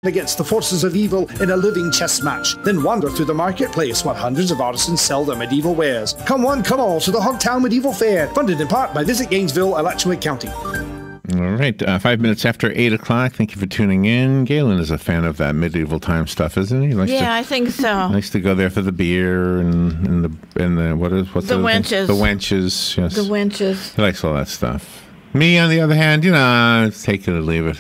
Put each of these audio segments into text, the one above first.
against the forces of evil in a living chess match. Then wander through the marketplace where hundreds of artisans sell their medieval wares. Come one, come all to the Hogtown Medieval Fair, funded in part by Visit Gainesville, Alachua County. All right, 5 minutes after 8 o'clock. Thank you for tuning in. Galen is a fan of that medieval time stuff, isn't he? I think so. Likes to go there for the beer and the what's the wenches. The wenches, yes. The wenches. He likes all that stuff. Me, on the other hand, take it or leave it.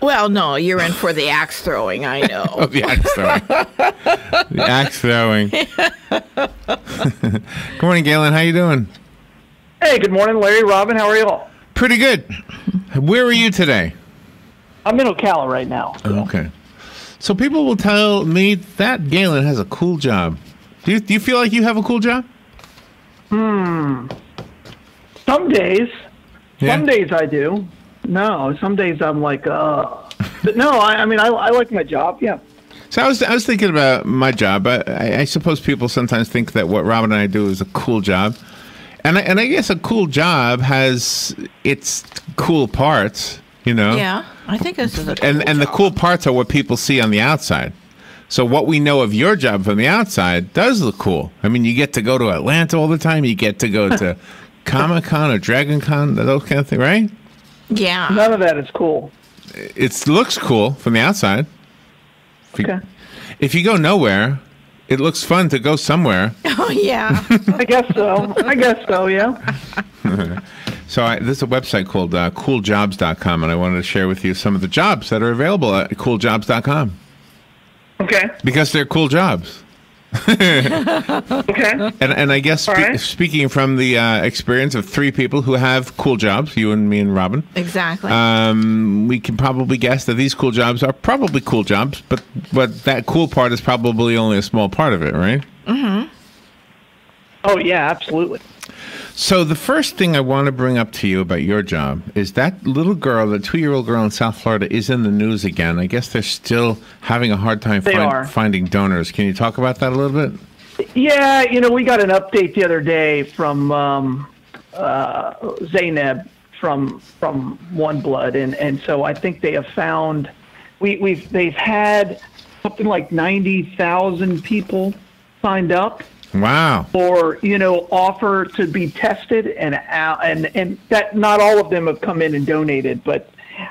Well, no, you're in for the axe throwing, I know. Oh, the axe throwing. The axe throwing. Good morning, Galen. How you doing? Hey, good morning, Larry, Robin. How are you all? Pretty good. Where are you today? I'm in Ocala right now. So. Okay. So people will tell me that Galen has a cool job. Do you feel like you have a cool job? Some days. Yeah. Some days I do. No, some days I'm like, But no, I mean, I like my job, yeah. So I was thinking about my job. I suppose people sometimes think that what Robin and I do is a cool job. And I guess a cool job has its cool parts, Yeah, I think this is a cool And the cool parts are what people see on the outside. So what we know of your job from the outside does look cool. I mean, you get to go to Atlanta all the time. You get to go to Comic-Con or Dragon Con, those kind of things, right? Yeah. None of that is cool. It looks cool from the outside. If you go nowhere, it looks fun to go somewhere. Oh, yeah. I guess so, yeah. So there's a website called cooljobs.com, and I wanted to share with you some of the jobs that are available at cooljobs.com. Okay. Because they're cool jobs. Okay. And I guess speaking from the experience of three people who have cool jobs, you and me and Robin. Exactly. We can probably guess that these cool jobs are probably cool jobs, but that cool part is probably only a small part of it, right? Mm-hmm. Oh, yeah, absolutely. So the first thing I want to bring up to you about your job is that little girl, the 2-year-old girl in South Florida, is in the news again. I guess they're still having a hard time finding donors. Can you talk about that a little bit? Yeah, we got an update the other day from Zainab from One Blood, and so I think they have found they've had something like 90,000 people signed up. Wow. Or offer to be tested, and that not all of them have come in and donated, but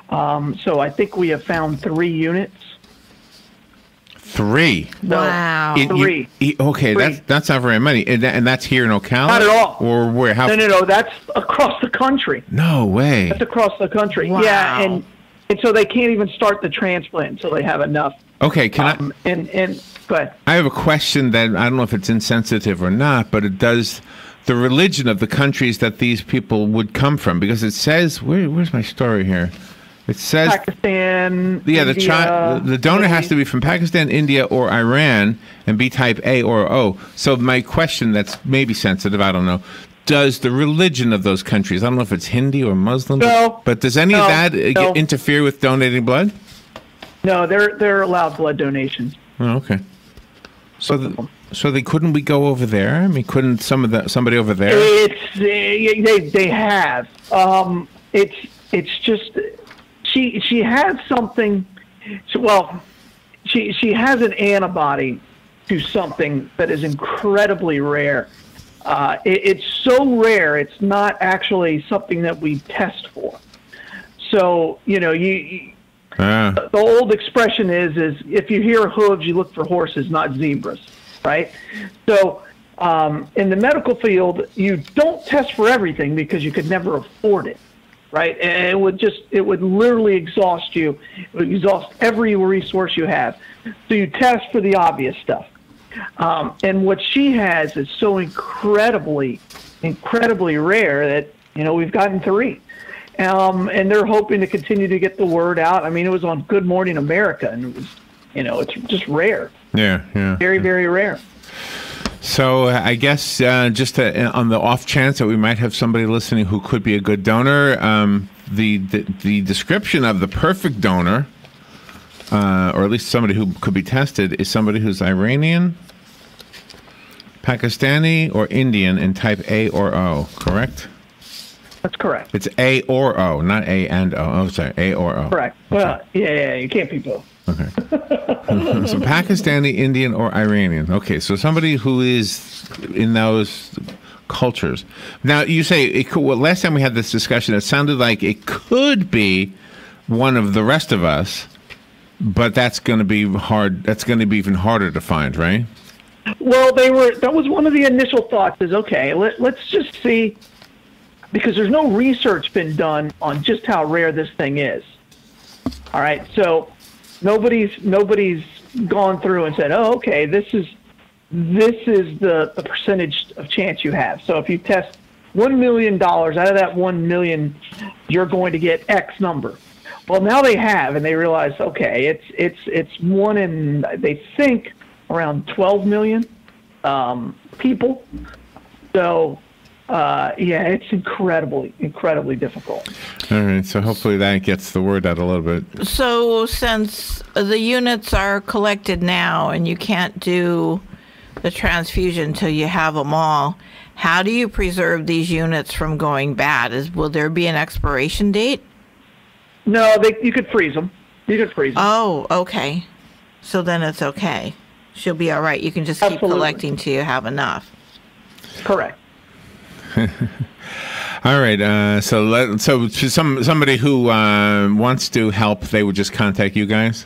so I think we have found 3 units. 3. Wow. 3. Okay, 3. That's not very many, and that's here in Ocala. Not at all. Or where? How? No. That's across the country. No way. That's across the country. Wow. Yeah, and so they can't even start the transplant until they have enough. Okay, can I? And go ahead. I have a question that I don't know if it's insensitive or not, but it does the religion of the countries that these people would come from, because it says where's my story here? It says Pakistan. Yeah, India, the donor has to be from Pakistan, India, or Iran, and be type A or O. So my question, that's maybe sensitive, I don't know. Does the religion of those countries, I don't know if it's Hindi or Muslim, but does any of that interfere with donating blood? No, they're allowed blood donations. Oh, okay. So couldn't we go over there? I mean, couldn't somebody over there? They have. It's just she has something. Well, she has an antibody to something that is incredibly rare. It's so rare, it's not actually something that we test for. So, the old expression is if you hear hooves, you look for horses, not zebras, right? So in the medical field, you don't test for everything because you could never afford it, right? And it would literally exhaust you. It would exhaust every resource you have. So you test for the obvious stuff. And what she has is so incredibly rare that, we've gotten 3. And they're hoping to continue to get the word out. I mean, it was on Good Morning America, and it was, it's just rare. Yeah. Very, very rare. So I guess just on the off chance that we might have somebody listening who could be a good donor, the description of the perfect donor, or at least somebody who could be tested, is somebody who's Iranian, Pakistani, or Indian in type A or O, correct? That's correct. It's A or O, not A and O. Oh, sorry, A or O. Correct. Okay. Well, yeah, you can't be both. Okay. So Pakistani, Indian, or Iranian. Okay, so somebody who is in those cultures. Now, you say, well, last time we had this discussion, it sounded like it could be one of the rest of us, but that's going to be hard. That's going to be even harder to find, right? Well, that was one of the initial thoughts is, okay, let's just see, because there's no research been done on just how rare this thing is. All right, so nobody's gone through and said, oh, okay, this is the percentage of chance you have. So if you test $1 million, out of that 1 million, you're going to get X number. Well, now they have, and they realize, okay, it's one in, they think, around 12 million people. So, yeah, it's incredibly difficult. All right, so hopefully that gets the word out a little bit. So since the units are collected now and you can't do the transfusion until you have them all, how do you preserve these units from going bad? Will there be an expiration date? No, you could freeze them. You could freeze them. Oh, okay. So then it's okay. She'll be all right. You can just keep collecting till you have enough. Correct. All right. So somebody who wants to help, they would just contact you guys?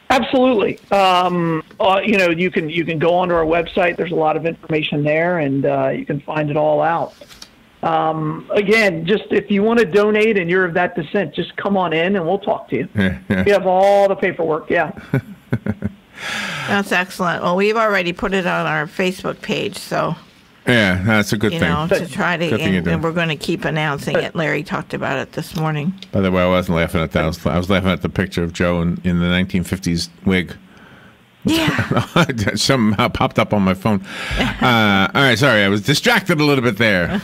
Absolutely. You can go onto our website. There's a lot of information there, and you can find it all out. Again, just if you want to donate and you're of that descent, just come on in and we'll talk to you. We have all the paperwork. Yeah. That's excellent. Well, we've already put it on our Facebook page, so. Yeah, that's a good thing. To try to, and we're going to keep announcing it. Larry talked about it this morning. By the way, I wasn't laughing at that. I was laughing at the picture of Joe in the 1950s wig. Yeah. Somehow popped up on my phone. All right, sorry, I was distracted a little bit there.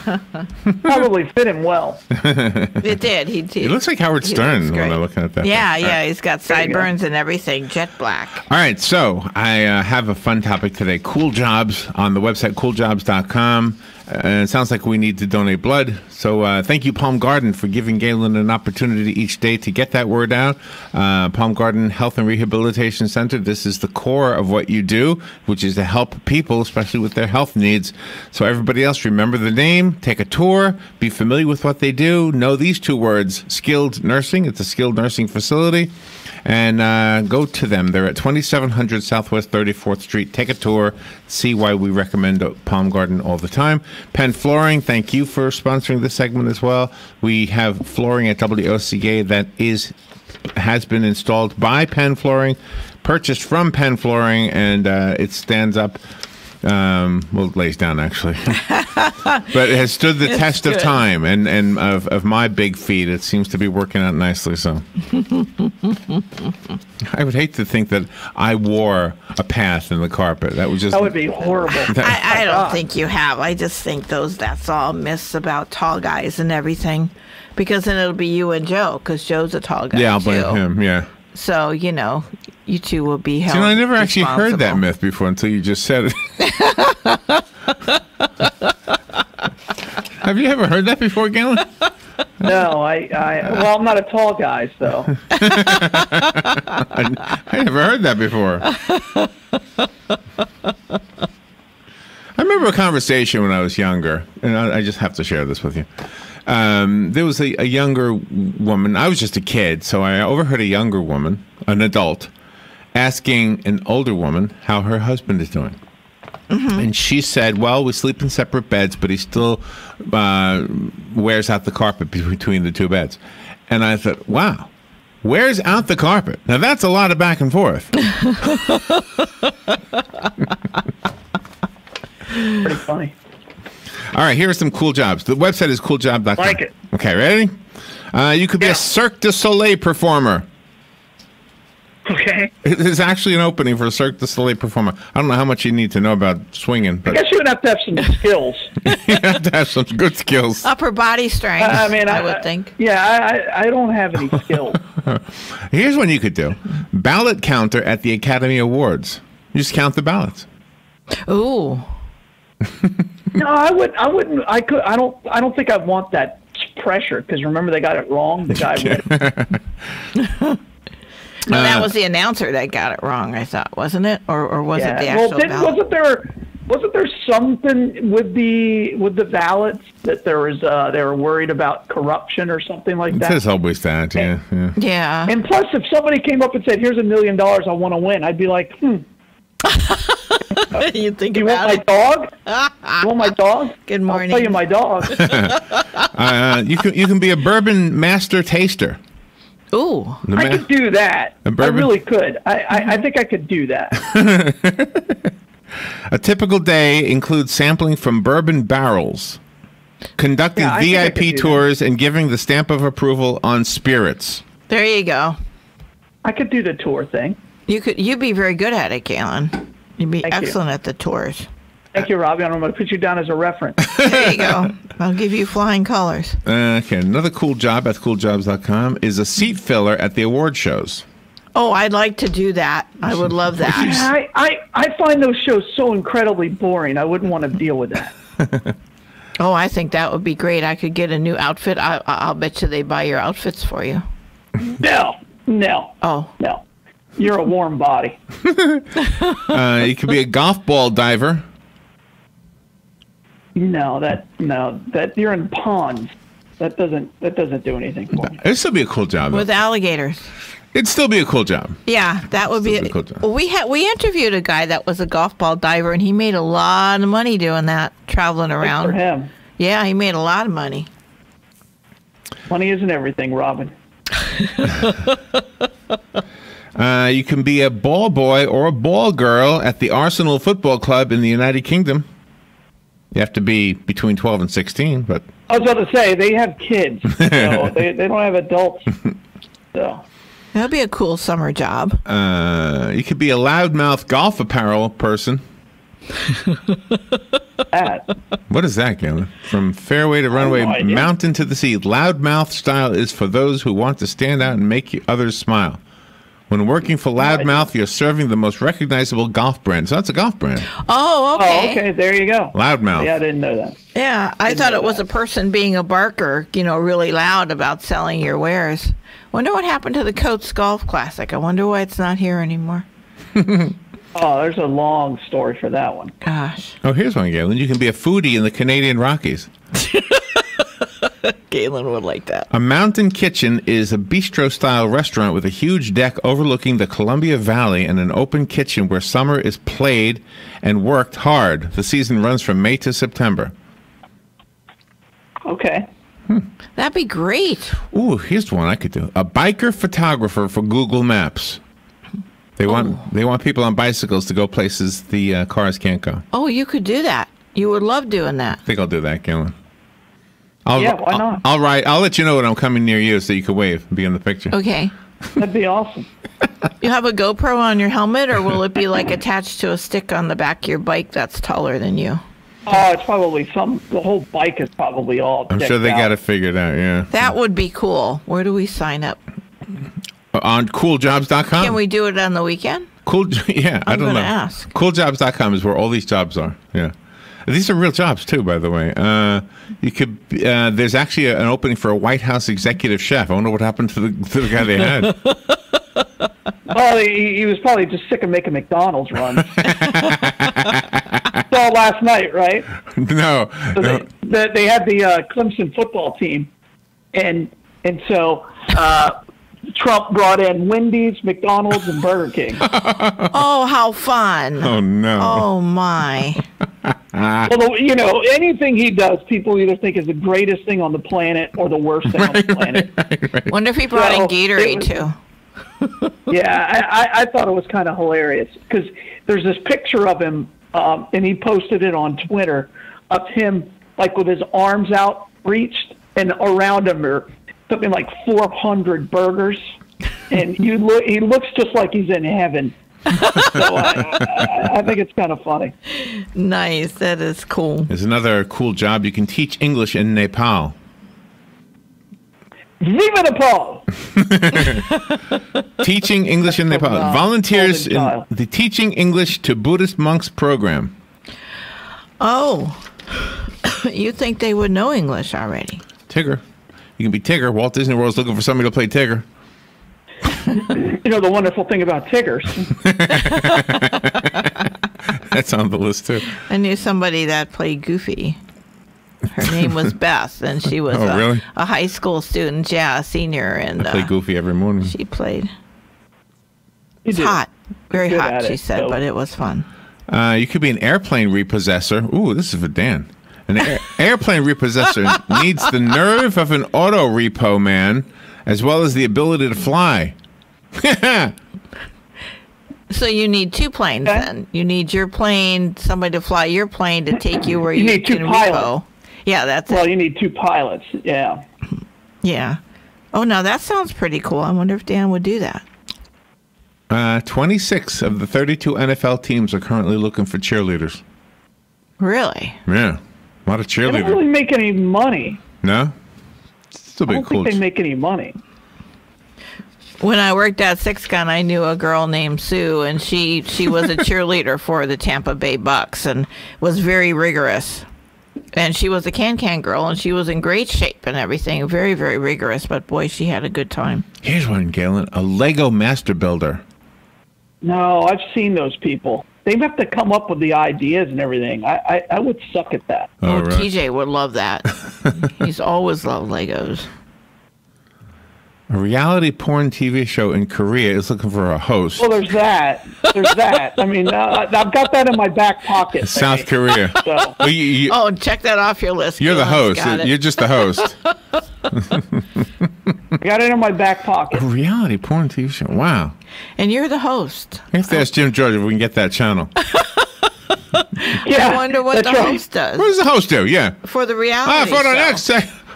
Probably fit him well. It did. He looks like Howard Stern when I'm looking at that. Yeah, he's got sideburns and everything, jet black. All right, so I have a fun topic today. Cool jobs on the website, cooljobs.com. It sounds like we need to donate blood. So thank you, Palm Garden, for giving Galen an opportunity each day to get that word out. Palm Garden Health and Rehabilitation Center, this is the core of what you do, which is to help people, especially with their health needs. So everybody else, remember the name, take a tour, be familiar with what they do, know these two words, skilled nursing. It's a skilled nursing facility. And go to them. They're at 2700 Southwest 34th Street. Take a tour. See why we recommend Palm Garden all the time. Penn Flooring, thank you for sponsoring this segment as well. We have flooring at WOCA that has been installed by Penn Flooring, purchased from Penn Flooring, and it stands up. Well, it lays down, actually. But it has stood the test of time and of my big feet. It seems to be working out nicely, so. I would hate to think that I wore a path in the carpet. That would be horrible. I don't think you have. I just think that's all myths about tall guys and everything. Because then it'll be you and Joe, because Joe's a tall guy, yeah, I'll blame him, yeah. So, you two will be held I never actually heard that myth before until you just said it. Have you ever heard that before, Galen? No, I'm not a tall guy, so. I never heard that before. I remember a conversation when I was younger, and I just have to share this with you. There was a younger woman. I was just a kid, so I overheard a younger woman, an adult, asking an older woman how her husband is doing. Mm-hmm. And she said, well, we sleep in separate beds, but he still wears out the carpet between the two beds. And I thought, wow, wears out the carpet. Now, that's a lot of back and forth. Pretty funny. All right, here are some cool jobs. The website is cooljob.com. Like it. Okay, ready? You could be a Cirque du Soleil performer. Okay. There's actually an opening for a Cirque du Soleil performer. I don't know how much you need to know about swinging. But I guess you would have to have some skills. You have to have some good skills. Upper body strength, I would think. Yeah, I don't have any skills. Here's one you could do. Ballot counter at the Academy Awards. You just count the ballots. Ooh. No, I wouldn't. I don't think I'd want that pressure, because remember, they got it wrong. The guy read it. No, that was the announcer that got it wrong, I thought, wasn't it? Or was it the actual ballot? Wasn't there something with the ballots that there was they were worried about corruption or something like that? There's always that, yeah. Yeah. And plus, if somebody came up and said, "Here's $1 million, I want to win," I'd be like, You think You want about my it. dog? You want my dog? Good morning. I'll tell you my dog. You can be a bourbon master taster. Ooh. I could do that. I bourbon? really could. I think I could do that. A typical day includes sampling from bourbon barrels, conducting Yeah, I think I could VIP do tours, and giving the stamp of approval on spirits. There you go. I could do the tour thing. You'd be very good at it, Galen. You'd be Thank you. excellent at the tours. Thank you, Robbie. I'm going to put you down as a reference. There you go. I'll give you flying colors. Okay, another cool job at cooljobs.com is a seat filler at the award shows. Oh, I'd like to do that. I would love that. I find those shows so incredibly boring. I wouldn't want to deal with that. Oh, I think that would be great. I could get a new outfit. I'll bet you they buy your outfits for you. No. Oh. No. You're a warm body. You could be a golf ball diver. No, that you're in ponds. That doesn't do anything for me. It'd still be a cool job, though. With alligators. It'd still be a cool job. Yeah, that would be Still be a cool job. Well, we interviewed a guy that was a golf ball diver, and he made a lot of money doing that, traveling Good around. for him. Yeah, he made a lot of money. Money isn't everything, Robin. You can be a ball boy or a ball girl at the Arsenal Football Club in the United Kingdom. You have to be between 12 and 16, but... I was about to say, they have kids. So they don't have adults. So That'd be a cool summer job. You could be a loudmouth golf apparel person. that. What is that, Galen? From fairway to runway, no idea. mountain to the sea. Loudmouth style is for those who want to stand out and make others smile. When working for Loudmouth, you're serving the most recognizable golf brand. So that's a golf brand. Oh, okay. Oh, okay. There you go. Loudmouth. Yeah, I didn't know that. Yeah, I thought it was a person being a barker, really loud about selling your wares. Wonder what happened to the Coates Golf Classic. I wonder why it's not here anymore. Oh, there's a long story for that one. Gosh. Oh, here's one, Galen. You can be a foodie in the Canadian Rockies. Galen would like that. A mountain kitchen is a bistro-style restaurant with a huge deck overlooking the Columbia Valley and an open kitchen where summer is played and worked hard. The season runs from May to September. Okay. That'd be great. Ooh, here's one I could do. A biker photographer for Google Maps. They want people on bicycles to go places the cars can't go. Oh, you could do that. You would love doing that. I think I'll do that, Galen. Yeah, why not? I'll let you know when I'm coming near you so you can wave and be in the picture. Okay. That'd be awesome. You have a GoPro on your helmet, or will it be like attached to a stick on the back of your bike that's taller than you? Oh, it's probably the whole bike is probably all I'm sure they got it figured out, yeah. That would be cool. Where do we sign up? On cooljobs.com. Can we do it on the weekend? Yeah, I I'm don't know. gonna ask. Cooljobs.com is where all these jobs are. Yeah. These are real jobs too, by the way. You could. There's actually an opening for a White House executive chef. I wonder what happened to the guy they had. Oh, he was probably just sick of making McDonald's runs. Saw last night, right? No. So they had the Clemson football team, and so Trump brought in Wendy's, McDonald's, and Burger King. Oh, how fun. Oh no. Oh, my. Well, anything he does, people either think is the greatest thing on the planet or the worst thing on the planet. Right. Wonder if he brought in So, Gatorade, too. Yeah, I thought it was kind of hilarious because there's this picture of him, and he posted it on Twitter, of him like with his arms out reached, and around him are something like 400 burgers, and he looks just like he's in heaven. So I think it's kind of funny. Nice. That is cool. There's another cool job. You can teach English in Nepal. Viva Nepal! Teaching English in Nepal. Volunteers in child. the Teaching English to Buddhist Monks program. Oh. You think they would know English already? Tigger. You can be Tigger. Walt Disney World's looking for somebody to play Tigger. The wonderful thing about Tiggers. That's on the list too. I knew somebody that played Goofy. Her name was Beth, and she was really? a high school student, a senior. And I play Goofy every morning. she played. You It's did. hot. Very Good hot, at she it, said, so- but it was fun. You could be an airplane repossessor. Ooh, this is for Dan. An airplane repossessor needs the nerve of an auto repo man, as well as the ability to fly. So you need two planes Okay. then. You need your plane, somebody to fly your plane to take you where You you need two can pilots. repo. Yeah, that's Well, it. you need two pilots. Yeah. Yeah. Oh, now that sounds pretty cool. I wonder if Dan would do that. 26 of the 32 NFL teams are currently looking for cheerleaders. Really? Yeah, a lot of They don't cheerleaders. really make any money. No? Still I be don't cool. think they make any money. When I worked at Six Gun, I knew a girl named Sue, and she was a cheerleader for the Tampa Bay Bucks and was very rigorous. And she was a can girl, and she was in great shape and everything. Very, very rigorous, but boy, she had a good time. Here's one, Galen. A Lego master builder. No, I've seen those people. They have to come up with the ideas and everything. I would suck at that. Oh, right. TJ would love that. He's always loved Legos. A reality porn TV show in Korea is looking for a host. Well, there's that. There's that. I mean, I've got that in my back pocket. South Korea. So, Well, you, Oh, check that off your list. you're the Galen's host. got it. You're just the host. I got it in my back A pocket. reality porn TV show. Wow. And you're the host. I have to ask Jim George if we can get that channel. Yeah, I wonder what that's the right. host does What does the host do? Yeah. for the reality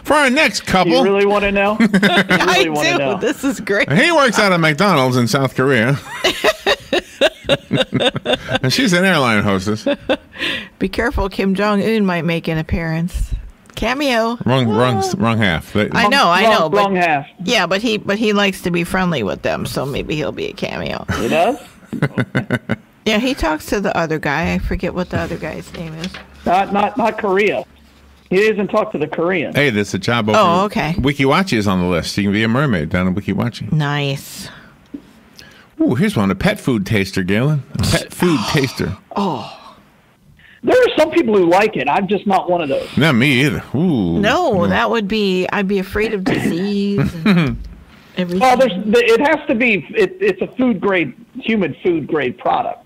For our next couple. You really want to know? You I really want to do. know? This is great. He works out at McDonald's in South Korea. And she's an airline hostess. Be careful, Kim Jong Un might make an appearance. Cameo. Wrong half. I know, but Wrong half. yeah, but he likes to be friendly with them, so maybe he'll be a cameo. He does? Yeah, he talks to the other guy. I forget what the other guy's name is. Not Korea. He doesn't talk to the Koreans. Hey, there's a job open. Oh, okay. Wikiwachi is on the list. You can be a mermaid down in Wikiwachi. Nice. Ooh, here's one. A pet food taster, Galen. A pet food taster. There are some people who like it. I'm just not one of those. Not me either. Ooh. No, that would be. I'd be afraid of disease. And everything. Well, it has to be. It's a food grade, human food grade product.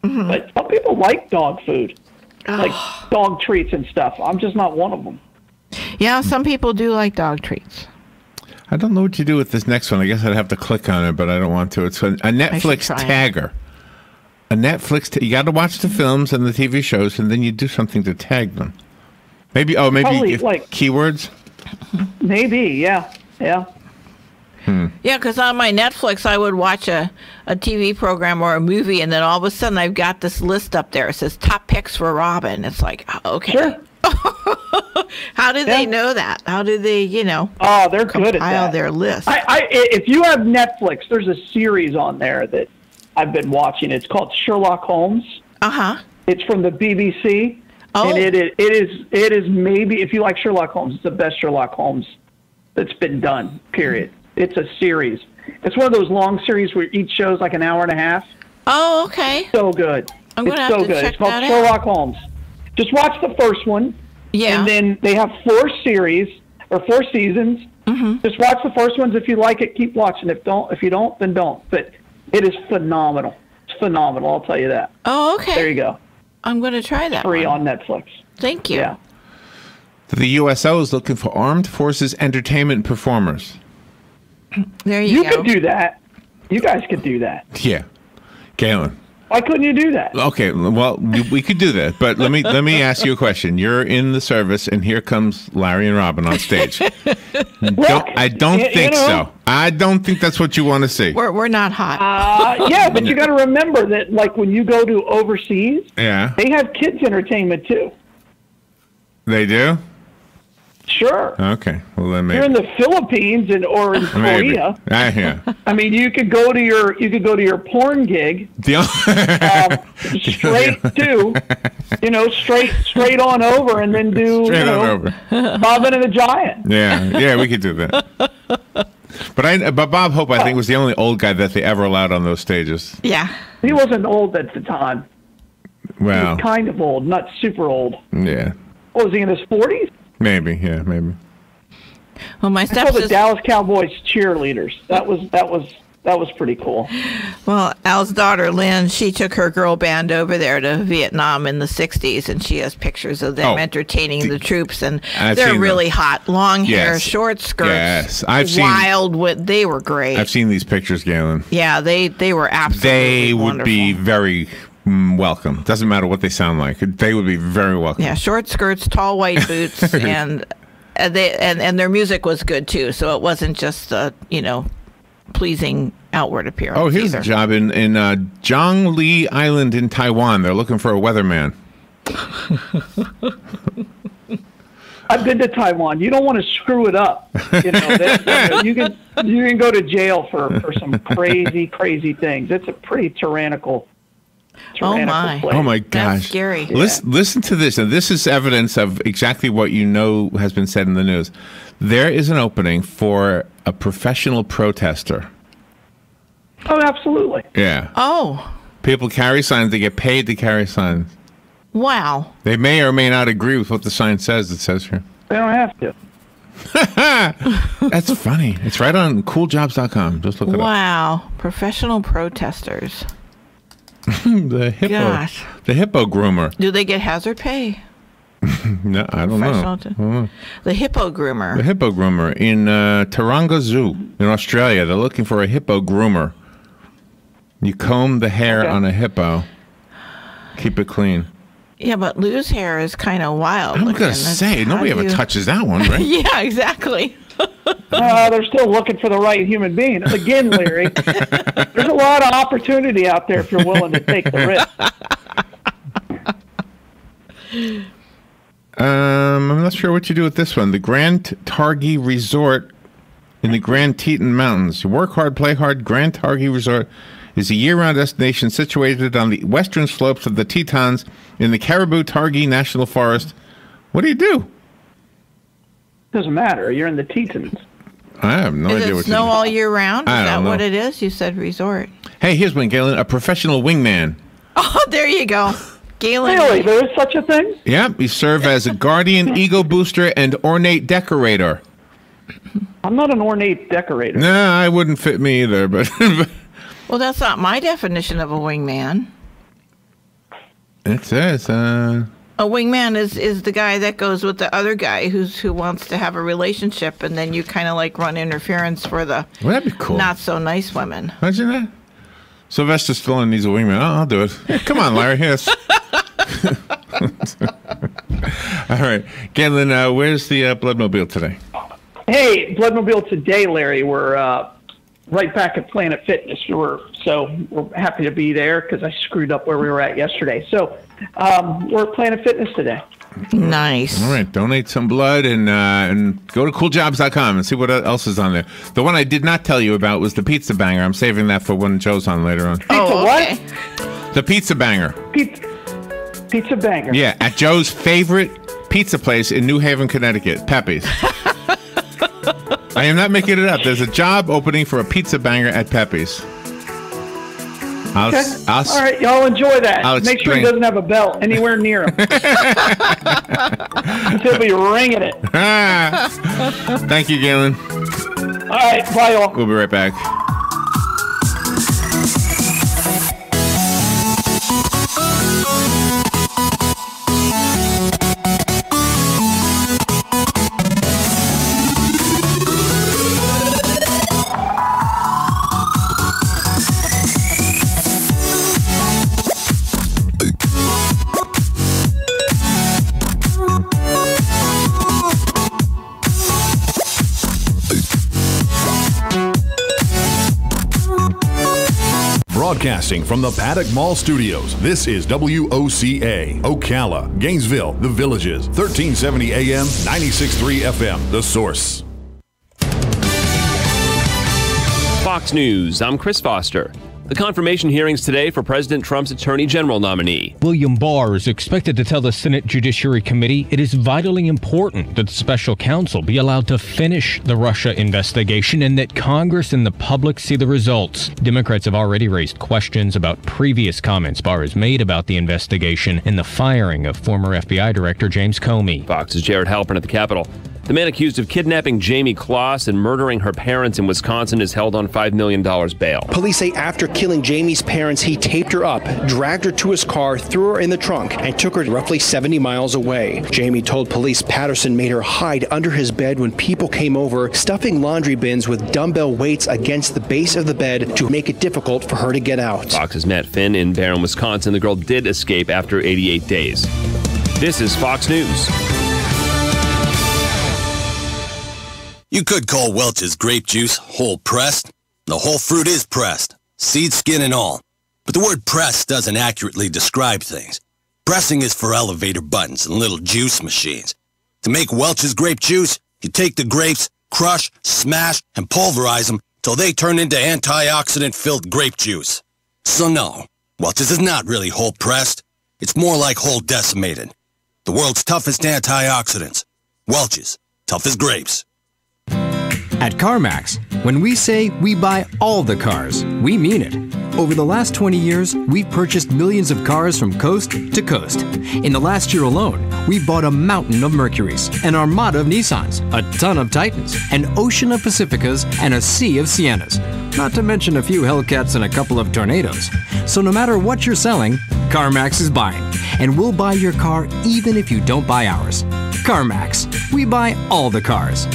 But some people like dog food, like dog treats and stuff. I'm just not one of them. Yeah, some people do like dog treats. I don't know what you do with this next one. I guess I'd have to click on it, but I don't want to. It's a Netflix try it. tagger. A Netflix. You got to watch the films and the TV shows, and then you do something to tag them. Maybe. Probably, you like- keywords. Maybe, yeah. Yeah, because on my Netflix, I would watch a TV program or a movie, and then all of a sudden, I've got this list up there. It says top picks for Robin. It's like, oh, okay. Sure. How do they Yeah. know that? How do they, Oh, they're good at compile that. their list? If you have Netflix, there's a series on there that I've been watching. It's called Sherlock Holmes. Uh-huh. It's from the BBC. Oh. And it is maybe, if you like Sherlock Holmes, it's the best Sherlock Holmes that's been done, period. It's a series. It's one of those long series where each show's like an hour and a half. Oh, okay. So good. I'm gonna It's have so to good. check It's called that out. Sherlock Holmes. Just watch the first one. Yeah. And then they have 4 series or 4 seasons. Mm-hmm. Just watch the first ones. If you like it, keep watching. If you don't, then don't. But it is phenomenal. It's phenomenal. I'll tell you that. Oh, okay. There you go. I'm going to try that Free one. on Netflix. Thank you. Yeah. The USO is looking for armed forces entertainment performers. There you You go. could do that. You guys could do that. Yeah, Galen. Why couldn't you do that? Okay, well, we could do that, but let me ask you a question. You're in the service, and here comes Larry and Robin on stage. I don't think so. I don't think that's what you want to see. We're not hot. Yeah, but you got to remember that, like, when you go to overseas, Yeah, they have kids entertainment too. they do. Sure. Okay, well then You're in maybe. the Philippines or in Maybe. Korea. Yeah. I mean, you could go to your porn gig straight straight on over, and then do Straight on over. Bobbin and the Giant. Yeah, we could do that. But Bob Hope, I think, was the only old guy that they ever allowed on those stages. Yeah. He wasn't old at the time. Well, He was kind of old, not super old. yeah, What, was he in his 40s? maybe. Yeah, maybe. Well, my I saw the stepsister. Dallas Cowboys cheerleaders. That was pretty cool. Well, Al's daughter, Lynn, she took her girl band over there to Vietnam in the 60s, and she has pictures of them entertaining the troops, and they're really hot. Long hair, short skirts, they were great. I've seen these pictures, Galen. Yeah, they were absolutely would be very welcome. Doesn't matter what they sound like. They would be very welcome. Yeah, short skirts, tall white boots, and their music was good, too, so it wasn't just, pleasing outward appearance. Oh, here's a job in Zhongli Island in Taiwan. They're looking for a weatherman. I've been to Taiwan. You don't want to screw it up. You can go to jail for some crazy things. It's a pretty tyrannical place. Oh my gosh. That's scary. Listen to this, and this is evidence of exactly what you know has been said in the news. There is an opening for a professional protester. Oh, absolutely. Yeah. Oh. People carry signs. They get paid to carry signs. Wow. They may or may not agree with what the sign says. It says here. They don't have to. That's funny. It's right on cooljobs.com. Just look it up. Wow. Professional protesters. The hippo groomer. Do they get hazard pay? No, I don't know. The hippo groomer. The hippo groomer in Taronga Zoo in Australia. They're looking for a hippo groomer. You comb the hair on a hippo. Keep it clean. Yeah, but Lou's hair is kind of wild. I'm going to say, nobody ever touches that one, right? Yeah, exactly. They're still looking for the right human being. Again, Larry, there's a lot of opportunity out there if you're willing to take the risk. I'm not sure what you do with this one. The Grand Targhee Resort in the Grand Teton Mountains. You work hard, play hard. Grand Targhee Resort is a year-round destination situated on the western slopes of the Tetons in the Caribou Targhee National Forest. What do you do? Doesn't matter. You're in the Tetons. I have no idea what you do. Is it snow all year round? Is that know. what it is? You said resort. Hey, here's one, Galen. A professional wingman. Oh, there you go. Galen. Really? There is such a thing? Yep. You serve as a guardian, ego booster, and ornate decorator. I'm not an ornate decorator. No, I wouldn't fit me either, but... Well, that's not my definition of a wingman. It says... A wingman is the guy that goes with the other guy who wants to have a relationship, and then you kind of like run interference for the that'd be cool. Not so nice women. Imagine that. Sylvester Stallone needs a wingman. I'll do it. Yeah, come on, Larry. Yes. All right. Galen, where's the Bloodmobile today? Hey, Bloodmobile today, Larry. We're right back at Planet Fitness. We're happy to be there because I screwed up where we were at yesterday. So we're at Planet Fitness today. Nice. All right. Donate some blood and go to cooljobs.com and see what else is on there. The one I did not tell you about was the Pizza Banger. I'm saving that for when Joe's on later on. Oh, okay. What? The Pizza Banger. Pizza Banger. Yeah, at Joe's favorite pizza place in New Haven, Connecticut, Pepe's. I am not making it up. There's a job opening for a Pizza Banger at Pepe's. All right, y'all enjoy that. Make sure he doesn't have a belt anywhere near him. He'll be ringing it. Thank you, Galen. All right, bye, y'all. We'll be right back. Broadcasting from the Paddock Mall Studios, this is WOCA, Ocala, Gainesville, The Villages, 1370 AM, 96.3 FM, The Source. Fox News, I'm Chris Foster. The confirmation hearings today for President Trump's Attorney General nominee. William Barr is expected to tell the Senate Judiciary Committee it is vitally important that the special counsel be allowed to finish the Russia investigation and that Congress and the public see the results. Democrats have already raised questions about previous comments Barr has made about the investigation and the firing of former FBI Director James Comey. Fox's Jared Halpern at the Capitol. The man accused of kidnapping Jamie Kloss and murdering her parents in Wisconsin is held on $5 million bail. Police say after killing Jamie's parents, he taped her up, dragged her to his car, threw her in the trunk, and took her roughly 70 miles away. Jamie told police Patterson made her hide under his bed when people came over, stuffing laundry bins with dumbbell weights against the base of the bed to make it difficult for her to get out. Fox's Matt Finn in Barron, Wisconsin. The girl did escape after 88 days. This is Fox News. You could call Welch's grape juice whole pressed. The whole fruit is pressed, seed, skin, and all. But the word pressed doesn't accurately describe things. Pressing is for elevator buttons and little juice machines. To make Welch's grape juice, you take the grapes, crush, smash, and pulverize them till they turn into antioxidant-filled grape juice. So no, Welch's is not really whole pressed. It's more like whole decimated. The world's toughest antioxidants. Welch's, tough as grapes. At CarMax, when we say we buy all the cars, we mean it. Over the last 20 years, we've purchased millions of cars from coast to coast. In the last year alone, we bought a mountain of Mercurys, an armada of Nissans, a ton of Titans, an ocean of Pacificas, and a sea of Siennas. Not to mention a few Hellcats and a couple of Tornadoes. So no matter what you're selling, CarMax is buying. And we'll buy your car even if you don't buy ours. CarMax, we buy all the cars.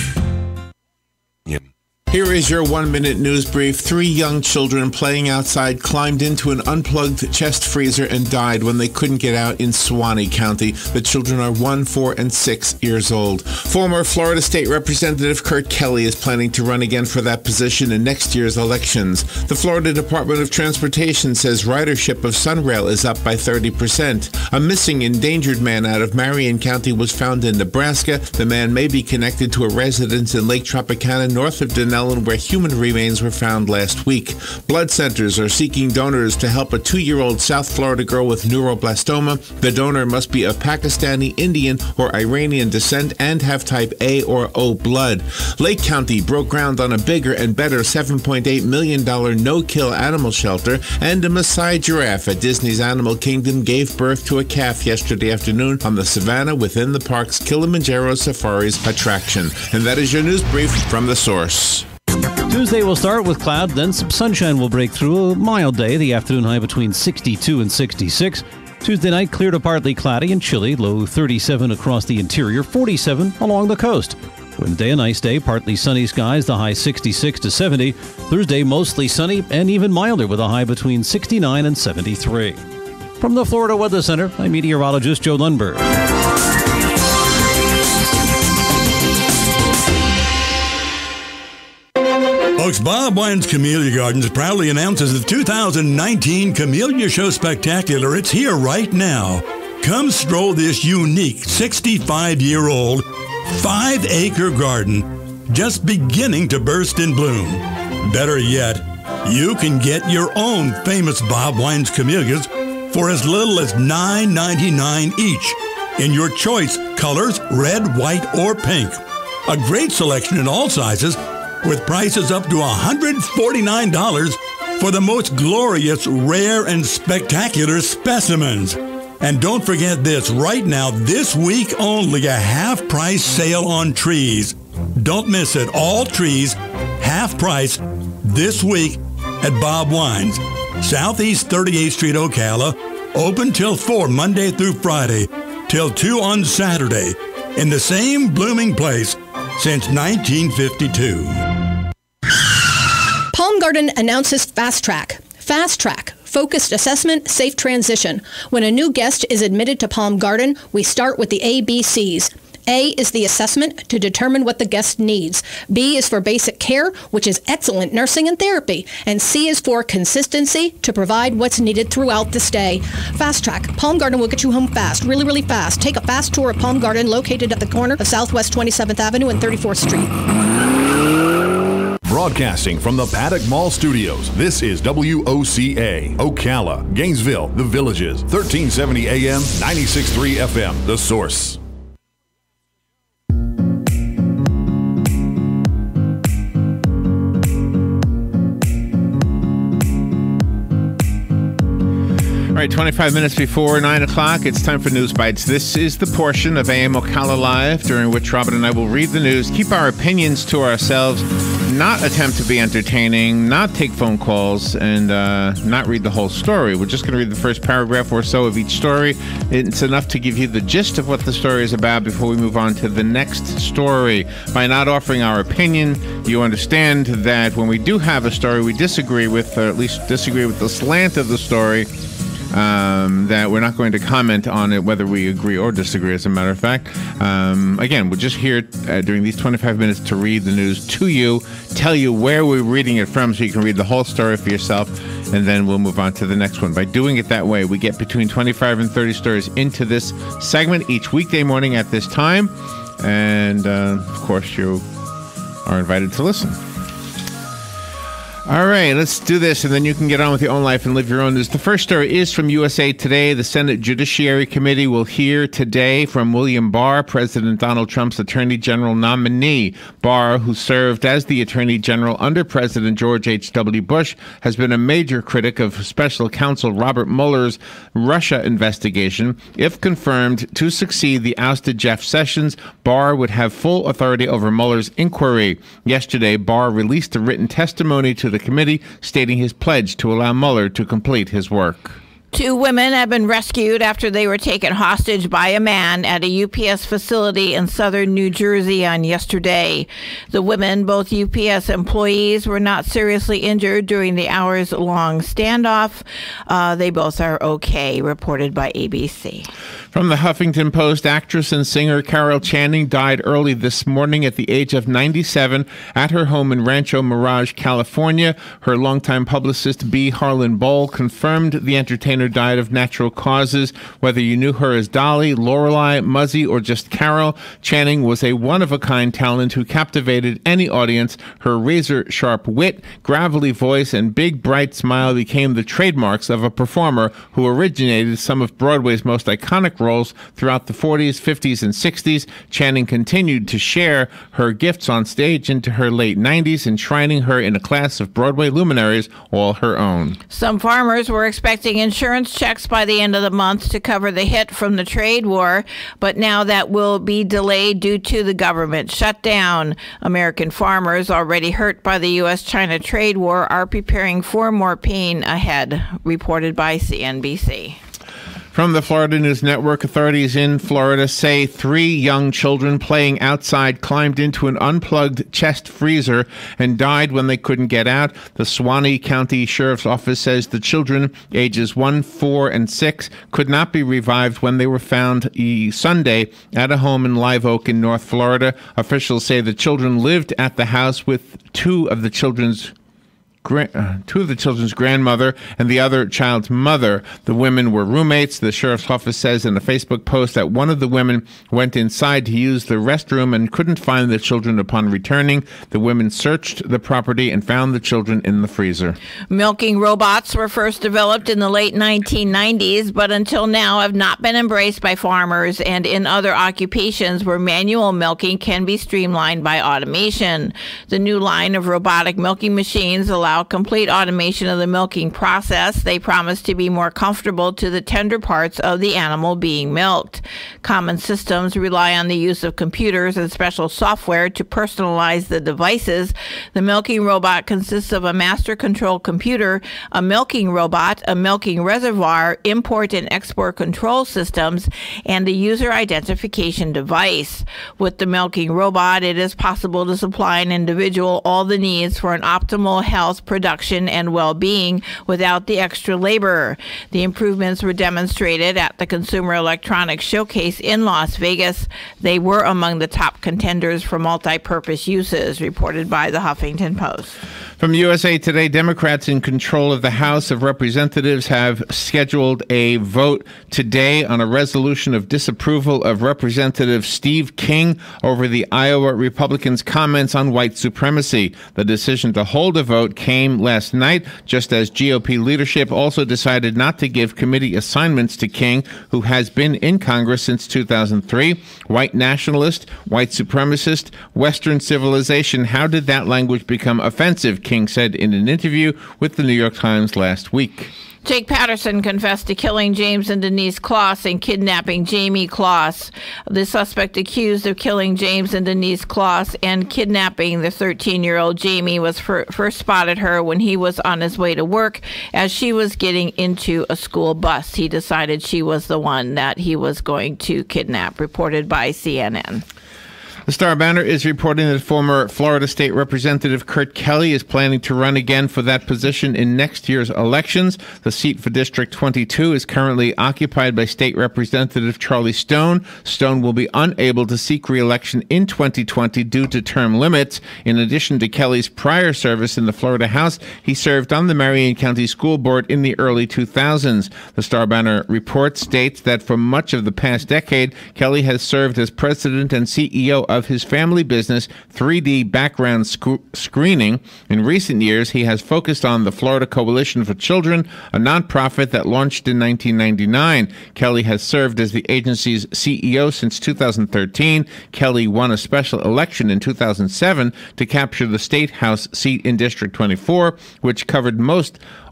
Here is your 1-minute news brief. 3 young children playing outside climbed into an unplugged chest freezer and died when they couldn't get out in Suwannee County. The children are 1, 4, and 6 years old. Former Florida State Representative Kurt Kelly is planning to run again for that position in next year's elections. The Florida Department of Transportation says ridership of Sunrail is up by 30%. A missing endangered man out of Marion County was found in Nebraska. The man may be connected to a residence in Lake Tropicana north of Denellen, where human remains were found last week. Blood centers are seeking donors to help a 2-year-old South Florida girl with neuroblastoma. The donor must be of Pakistani, Indian, or Iranian descent and have type A or O blood. Lake County broke ground on a bigger and better $7.8 million no-kill animal shelter, and a Maasai giraffe at Disney's Animal Kingdom gave birth to a calf yesterday afternoon on the savannah within the park's Kilimanjaro Safaris attraction. And that is your news brief from The Source. Tuesday will start with cloud, then some sunshine will break through. A mild day, the afternoon high between 62 and 66. Tuesday night, clear to partly cloudy and chilly, low 37 across the interior, 47 along the coast. Wednesday, a nice day, partly sunny skies, the high 66 to 70. Thursday, mostly sunny and even milder with a high between 69 and 73. From the Florida Weather Center, I'm meteorologist Joe Lundberg. Folks, Baldwin's Camellia Gardens proudly announces the 2019 Camellia Show Spectacular. It's here right now. Come stroll this unique 65-year-old 5-acre garden just beginning to burst in bloom. Better yet, you can get your own famous Baldwin's Camellias for as little as $9.99 each in your choice colors, red, white, or pink. A great selection in all sizes, with prices up to $149 for the most glorious, rare, and spectacular specimens. And don't forget this, right now, this week only, a half-price sale on trees. Don't miss it. All trees, half price, this week at Bob Wines, Southeast 38th Street, Ocala, open till 4 Monday through Friday, till 2 on Saturday, in the same blooming place since 1952. Palm Garden announces Fast Track. Fast Track, focused assessment, safe transition. When a new guest is admitted to Palm Garden, we start with the ABCs. A is the assessment to determine what the guest needs. B is for basic care, which is excellent nursing and therapy. And C is for consistency to provide what's needed throughout the stay. Fast Track. Palm Garden will get you home fast, really, really fast. Take a fast tour of Palm Garden, located at the corner of Southwest 27th Avenue and 34th Street. Broadcasting from the Paddock Mall Studios, this is WOCA, Ocala, Gainesville, The Villages, 1370 AM, 96.3 FM, The Source. All right, 25 minutes before 9 o'clock, it's time for News Bites. This is the portion of AM Ocala Live during which Robin and I will read the news, keep our opinions to ourselves, not attempt to be entertaining, not take phone calls, and not read the whole story. We're just going to read the first paragraph or so of each story. It's enough to give you the gist of what the story is about before we move on to the next story. By not offering our opinion, you understand that when we do have a story we disagree with, or at least disagree with the slant of the story, that we're not going to comment on it, whether we agree or disagree, as a matter of fact. Again, we're just here during these 25 minutes to read the news to you, tell you where we're reading it from so you can read the whole story for yourself, and then we'll move on to the next one. By doing it that way, we get between 25 and 30 stories into this segment each weekday morning at this time, and of course you are invited to listen. All right, let's do this, and then you can get on with your own life and live your own news. The first story is from USA Today. The Senate Judiciary Committee will hear today from William Barr, President Donald Trump's Attorney General nominee. Barr, who served as the Attorney General under President George H.W. Bush, has been a major critic of Special Counsel Robert Mueller's Russia investigation. If confirmed to succeed the ousted Jeff Sessions, Barr would have full authority over Mueller's inquiry. Yesterday, Barr released a written testimony to the committee, stating his pledge to allow Mueller to complete his work. 2 women have been rescued after they were taken hostage by a man at a UPS facility in southern New Jersey on yesterday. The women, both UPS employees, were not seriously injured during the hours-long standoff. They both are okay, reported by ABC. From the Huffington Post, actress and singer Carol Channing died early this morning at the age of 97 at her home in Rancho Mirage, California. Her longtime publicist, B. Harlan Bowl, confirmed the entertainer died of natural causes. Whether you knew her as Dolly, Lorelei, Muzzy, or just Carol, Channing was a one-of-a-kind talent who captivated any audience. Her razor-sharp wit, gravelly voice, and big, bright smile became the trademarks of a performer who originated some of Broadway's most iconic roles throughout the 40s, 50s, and 60s. Channing continued to share her gifts on stage into her late 90s, enshrining her in a class of Broadway luminaries all her own. Some farmers were expecting insurance checks by the end of the month to cover the hit from the trade war, but now that will be delayed due to the government shutdown. American farmers, already hurt by the U.S.-China trade war, are preparing for more pain ahead, reported by CNBC. From the Florida News Network, authorities in Florida say 3 young children playing outside climbed into an unplugged chest freezer and died when they couldn't get out. The Suwannee County Sheriff's Office says the children, ages 1, 4, and 6, could not be revived when they were found Sunday at a home in Live Oak in North Florida. Officials say the children lived at the house with two of the children's grandmother and the other child's mother. The women were roommates. The sheriff's office says in a Facebook post that one of the women went inside to use the restroom and couldn't find the children upon returning. The women searched the property and found the children in the freezer. Milking robots were first developed in the late 1990s, but until now have not been embraced by farmers and in other occupations where manual milking can be streamlined by automation. The new line of robotic milking machines allow complete automation of the milking process. They promise to be more comfortable to the tender parts of the animal being milked. Common systems rely on the use of computers and special software to personalize the devices. The milking robot consists of a master control computer, a milking robot, a milking reservoir, import and export control systems, and a user identification device. With the milking robot, it is possible to supply an individual all the needs for an optimal health health, production, and well-being without the extra labor. The improvements were demonstrated at the Consumer Electronics Showcase in Las Vegas. They were among the top contenders for multi-purpose uses, reported by the Huffington Post. From USA Today, Democrats in control of the House of Representatives have scheduled a vote today on a resolution of disapproval of Representative Steve King over the Iowa Republicans' comments on white supremacy. The decision to hold a vote came last night, just as GOP leadership also decided not to give committee assignments to King, who has been in Congress since 2003. White nationalist, white supremacist, Western civilization. How did that language become offensive? King said in an interview with the New York Times last week. Jake Patterson confessed to killing James and Denise Kloss and kidnapping Jamie Kloss. The suspect accused of killing James and Denise Kloss and kidnapping the 13-year-old Jamie was first spotted her when he was on his way to work as she was getting into a school bus. He decided she was the one that he was going to kidnap, reported by CNN. The Star Banner is reporting that former Florida State Representative Kurt Kelly is planning to run again for that position in next year's elections. The seat for District 22 is currently occupied by State Representative Charlie Stone. Stone will be unable to seek re-election in 2020 due to term limits. In addition to Kelly's prior service in the Florida House, he served on the Marion County School Board in the early 2000s. The Star Banner report states that for much of the past decade, Kelly has served as president and CEO of his family business, 3D Background Screening. In recent years, he has focused on the Florida Coalition for Children, a nonprofit that launched in 1999. Kelly has served as the agency's CEO since 2013. Kelly won a special election in 2007 to capture the State House seat in District 24, which covered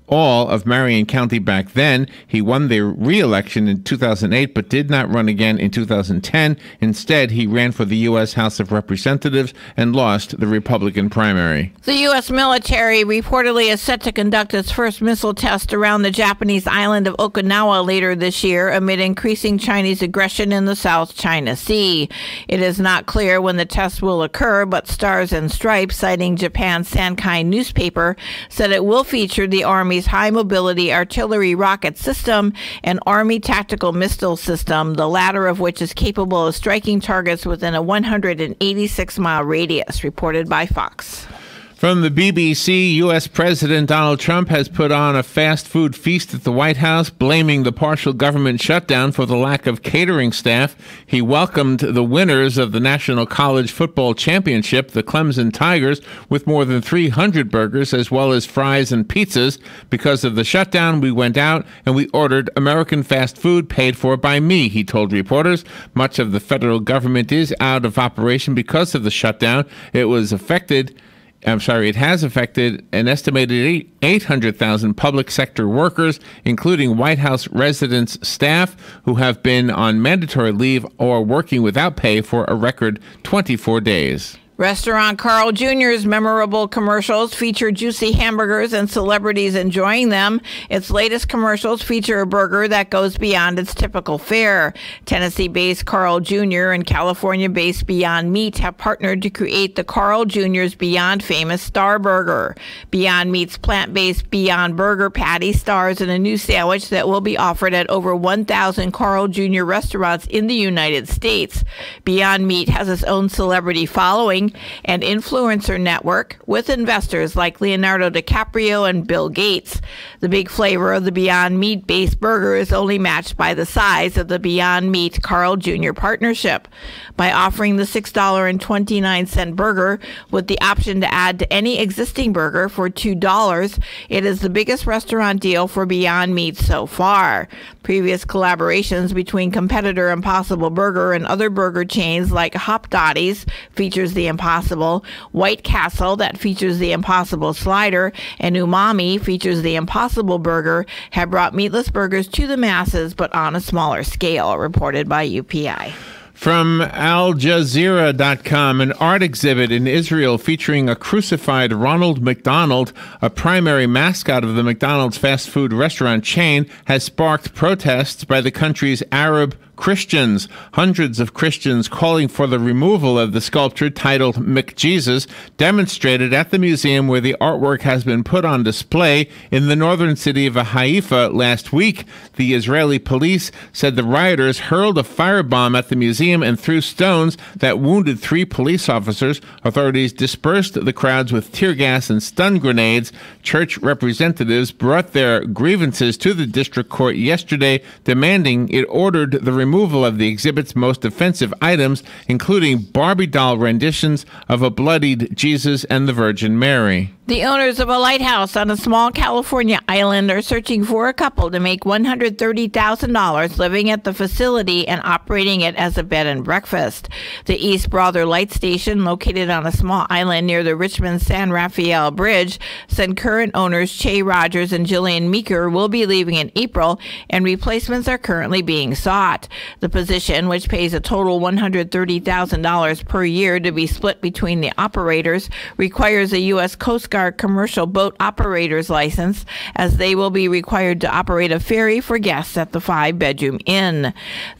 all of Marion County back then. He won the re-election in 2008, but did not run again in 2010. Instead, he ran for the U.S. House of Representatives and lost the Republican primary. The U.S. military reportedly is set to conduct its first missile test around the Japanese island of Okinawa later this year amid increasing Chinese aggression in the South China Sea. It is not clear when the test will occur, but Stars and Stripes, citing Japan's Sankai newspaper, said it will feature the Army's high-mobility artillery rocket system and Army tactical missile system, the latter of which is capable of striking targets within a 186-mile radius, reported by Fox. From the BBC, U.S. President Donald Trump has put on a fast food feast at the White House, blaming the partial government shutdown for the lack of catering staff. He welcomed the winners of the National College Football Championship, the Clemson Tigers, with more than 300 burgers as well as fries and pizzas. Because of the shutdown, we went out and we ordered American fast food paid for by me, he told reporters. Much of the federal government is out of operation because of the shutdown. It has affected an estimated 800,000 public sector workers, including White House residents' staff, who have been on mandatory leave or working without pay for a record 24 days. Restaurant Carl Jr.'s memorable commercials feature juicy hamburgers and celebrities enjoying them. Its latest commercials feature a burger that goes beyond its typical fare. Tennessee-based Carl Jr. and California-based Beyond Meat have partnered to create the Carl Jr.'s Beyond Famous Star Burger. Beyond Meat's plant-based Beyond Burger patty stars in a new sandwich that will be offered at over 1,000 Carl Jr. restaurants in the United States. Beyond Meat has its own celebrity following and influencer network with investors like Leonardo DiCaprio and Bill Gates. The big flavor of the Beyond Meat-based burger is only matched by the size of the Beyond Meat Carl Jr. partnership. By offering the $6.29 burger with the option to add to any existing burger for $2, it is the biggest restaurant deal for Beyond Meat so far. Previous collaborations between competitor Impossible Burger and other burger chains like Hop Dotties features the Impossible, White Castle that features the Impossible Slider, and Umami features the Impossible Burger have brought meatless burgers to the masses, but on a smaller scale, reported by UPI. From Al Jazeera.com, an art exhibit in Israel featuring a crucified Ronald McDonald, a primary mascot of the McDonald's fast food restaurant chain, has sparked protests by the country's Arab Christians. Hundreds of Christians calling for the removal of the sculpture titled McJesus demonstrated at the museum where the artwork has been put on display in the northern city of Haifa last week. The Israeli police said the rioters hurled a firebomb at the museum and threw stones that wounded 3 police officers. Authorities dispersed the crowds with tear gas and stun grenades. Church representatives brought their grievances to the district court yesterday, demanding it ordered the removal of the exhibit's most offensive items, including Barbie doll renditions of a bloodied Jesus and the Virgin Mary. The owners of a lighthouse on a small California island are searching for a couple to make $130,000 living at the facility and operating it as a bed and breakfast. The East Brother Light Station, located on a small island near the Richmond San Rafael Bridge, said current owners Che Rogers and Jillian Meeker will be leaving in April, and replacements are currently being sought. The position, which pays a total $130,000 per year to be split between the operators, requires a U.S. Coast Guard commercial boat operator's license, as they will be required to operate a ferry for guests at the 5-bedroom inn.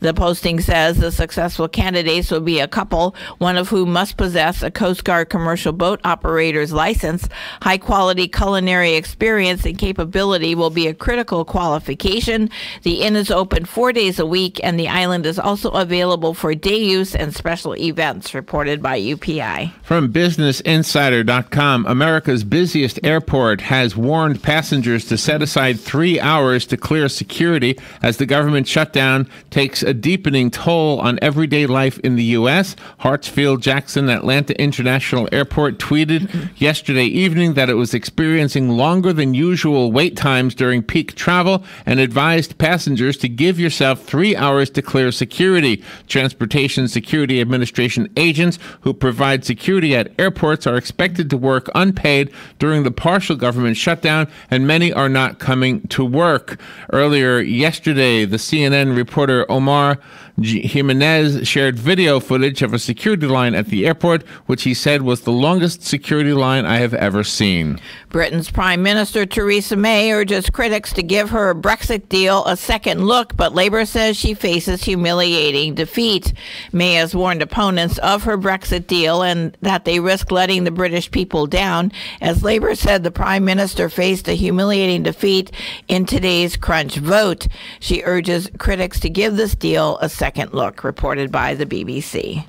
The posting says the successful candidates will be a couple, one of whom must possess a Coast Guard commercial boat operator's license. High-quality culinary experience and capability will be a critical qualification. The inn is open 4 days a week, and the island is also available for day use and special events, reported by UPI. From BusinessInsider.com, America's busiest airport has warned passengers to set aside 3 hours to clear security as the government shutdown takes a deepening toll on everyday life in the U.S. Hartsfield-Jackson Atlanta International Airport tweeted yesterday evening that it was experiencing longer than usual wait times during peak travel and advised passengers to give yourself 3 hours to clear security. Transportation Security Administration agents who provide security at airports are expected to work unpaid during the partial government shutdown, and many are not coming to work. Earlier yesterday, the CNN reporter Omar Jimenez shared video footage of a security line at the airport, which he said was the longest security line I have ever seen. Britain's Prime Minister Theresa May urges critics to give her Brexit deal a second look, but Labour says she faces humiliating defeat. May has warned opponents of her Brexit deal and that they risk letting the British people down, as Labour said the Prime Minister faced a humiliating defeat in today's crunch vote. She urges critics to give this deal a second look, reported by the BBC.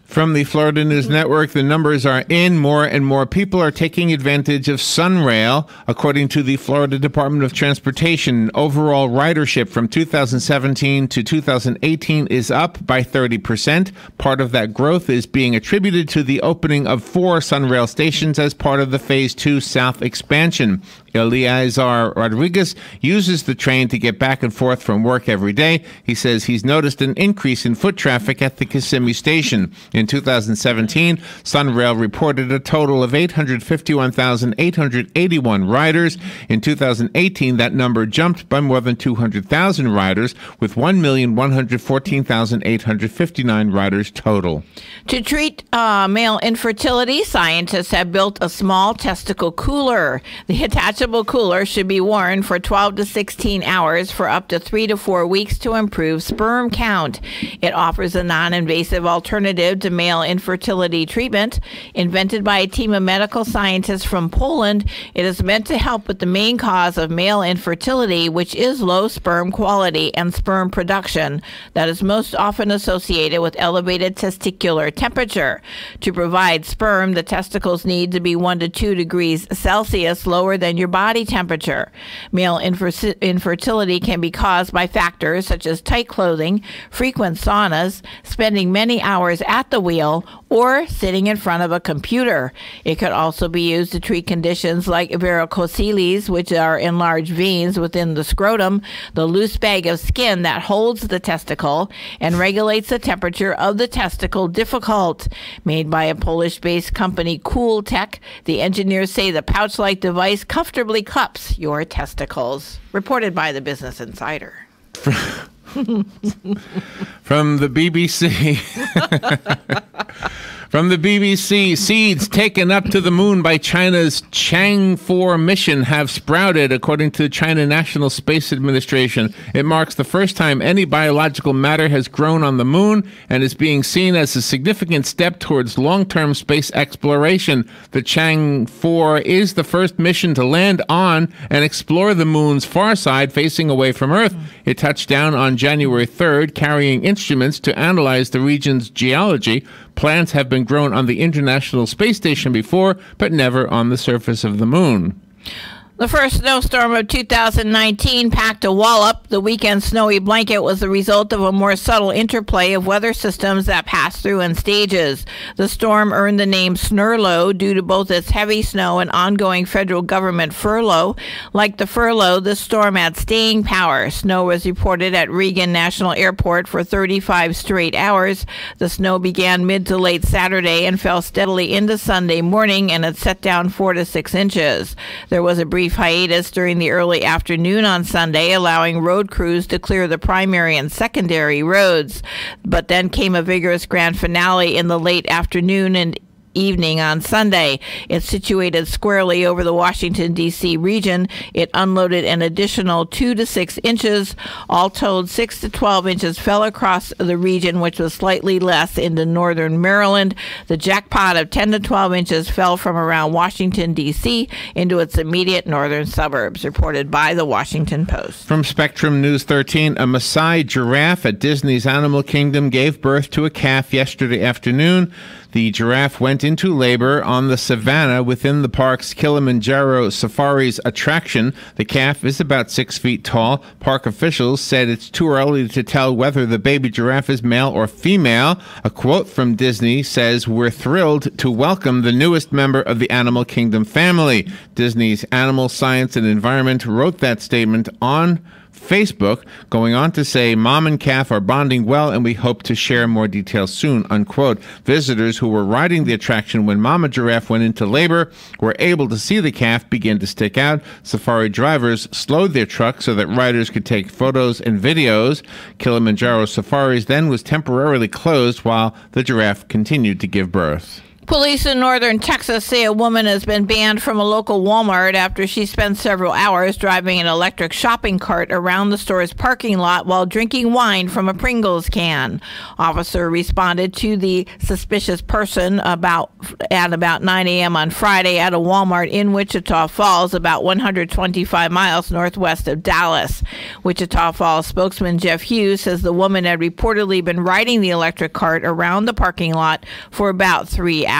From the Florida News Network, the numbers are in. More and more people are taking advantage of SunRail. According to the Florida Department of Transportation, overall ridership from 2017 to 2018 is up by 30%. Part of that growth is being attributed to the opening of 4 SunRail stations as part of the Phase 2 South expansion. Eleazar Rodriguez uses the train to get back and forth from work every day. He says he's noticed an increase in foot traffic at the Kissimmee station. In 2017, SunRail reported a total of 851,881 riders. In 2018, that number jumped by more than 200,000 riders, with 1,114,859 riders total. To treat male infertility, scientists have built a small testicle cooler. The attachable cooler should be worn for 12 to 16 hours for up to 3 to 4 weeks to improve sperm count. It offers a non-invasive alternative to male infertility treatment. Invented by a team of medical scientists from Poland, it is meant to help with the main cause of male infertility, which is low sperm quality and sperm production that is most often associated with elevated testicular temperature. To provide sperm, the testicles need to be 1 to 2 degrees Celsius lower than your body temperature. Male infertility can be caused by factors such as tight clothing, frequent saunas, spending many hours at the wheel, or sitting in front of a computer. It could also be used to treat conditions like varicocele, which are enlarged veins within the scrotum, the loose bag of skin that holds the testicle and regulates the temperature of the testicle. Difficult. Made by a Polish-based company, Cooltech, the engineers say the pouch-like device comfortably cups your testicles. Reported by the Business Insider. From the BBC. From the BBC, seeds taken up to the moon by China's Chang'e 4 mission have sprouted, according to the China National Space Administration. It marks the first time any biological matter has grown on the moon and is being seen as a significant step towards long-term space exploration. The Chang'e 4 is the first mission to land on and explore the moon's far side facing away from Earth. It touched down on January 3rd, carrying instruments to analyze the region's geology. Plants have been grown on the International Space Station before, but never on the surface of the moon. The first snowstorm of 2019 packed a wallop. The weekend snowy blanket was the result of a more subtle interplay of weather systems that passed through in stages. The storm earned the name Snurlow due to both its heavy snow and ongoing federal government furlough. Like the furlough, this storm had staying power. Snow was reported at Reagan National Airport for 35 straight hours. The snow began mid to late Saturday and fell steadily into Sunday morning, and it set down 4 to 6 inches. There was a brief hiatus during the early afternoon on Sunday, allowing road crews to clear the primary and secondary roads. But then came a vigorous grand finale in the late afternoon and evening on Sunday. It's situated squarely over the Washington, D.C. region. It unloaded an additional 2 to 6 inches. All told, 6 to 12 inches fell across the region, which was slightly less into northern Maryland. The jackpot of 10 to 12 inches fell from around Washington, D.C. into its immediate northern suburbs, reported by the Washington Post. From Spectrum News 13, a Maasai giraffe at Disney's Animal Kingdom gave birth to a calf yesterday afternoon. The giraffe went into labor on the savannah within the park's Kilimanjaro Safari's attraction. The calf is about 6 feet tall. Park officials said it's too early to tell whether the baby giraffe is male or female. A quote from Disney says, "We're thrilled to welcome the newest member of the Animal Kingdom family." Disney's Animal Science and Environment wrote that statement on Facebook, going on to say, "Mom and calf are bonding well, and we hope to share more details soon," unquote. Visitors who were riding the attraction when Mama Giraffe went into labor were able to see the calf begin to stick out. Safari drivers slowed their truck so that riders could take photos and videos. Kilimanjaro Safaris then was temporarily closed while the giraffe continued to give birth. Police in northern Texas say a woman has been banned from a local Walmart after she spent several hours driving an electric shopping cart around the store's parking lot while drinking wine from a Pringles can. Officer responded to the suspicious person at about 9 a.m. on Friday at a Walmart in Wichita Falls, about 125 miles northwest of Dallas. Wichita Falls spokesman Jeff Hughes says the woman had reportedly been riding the electric cart around the parking lot for about 3 hours.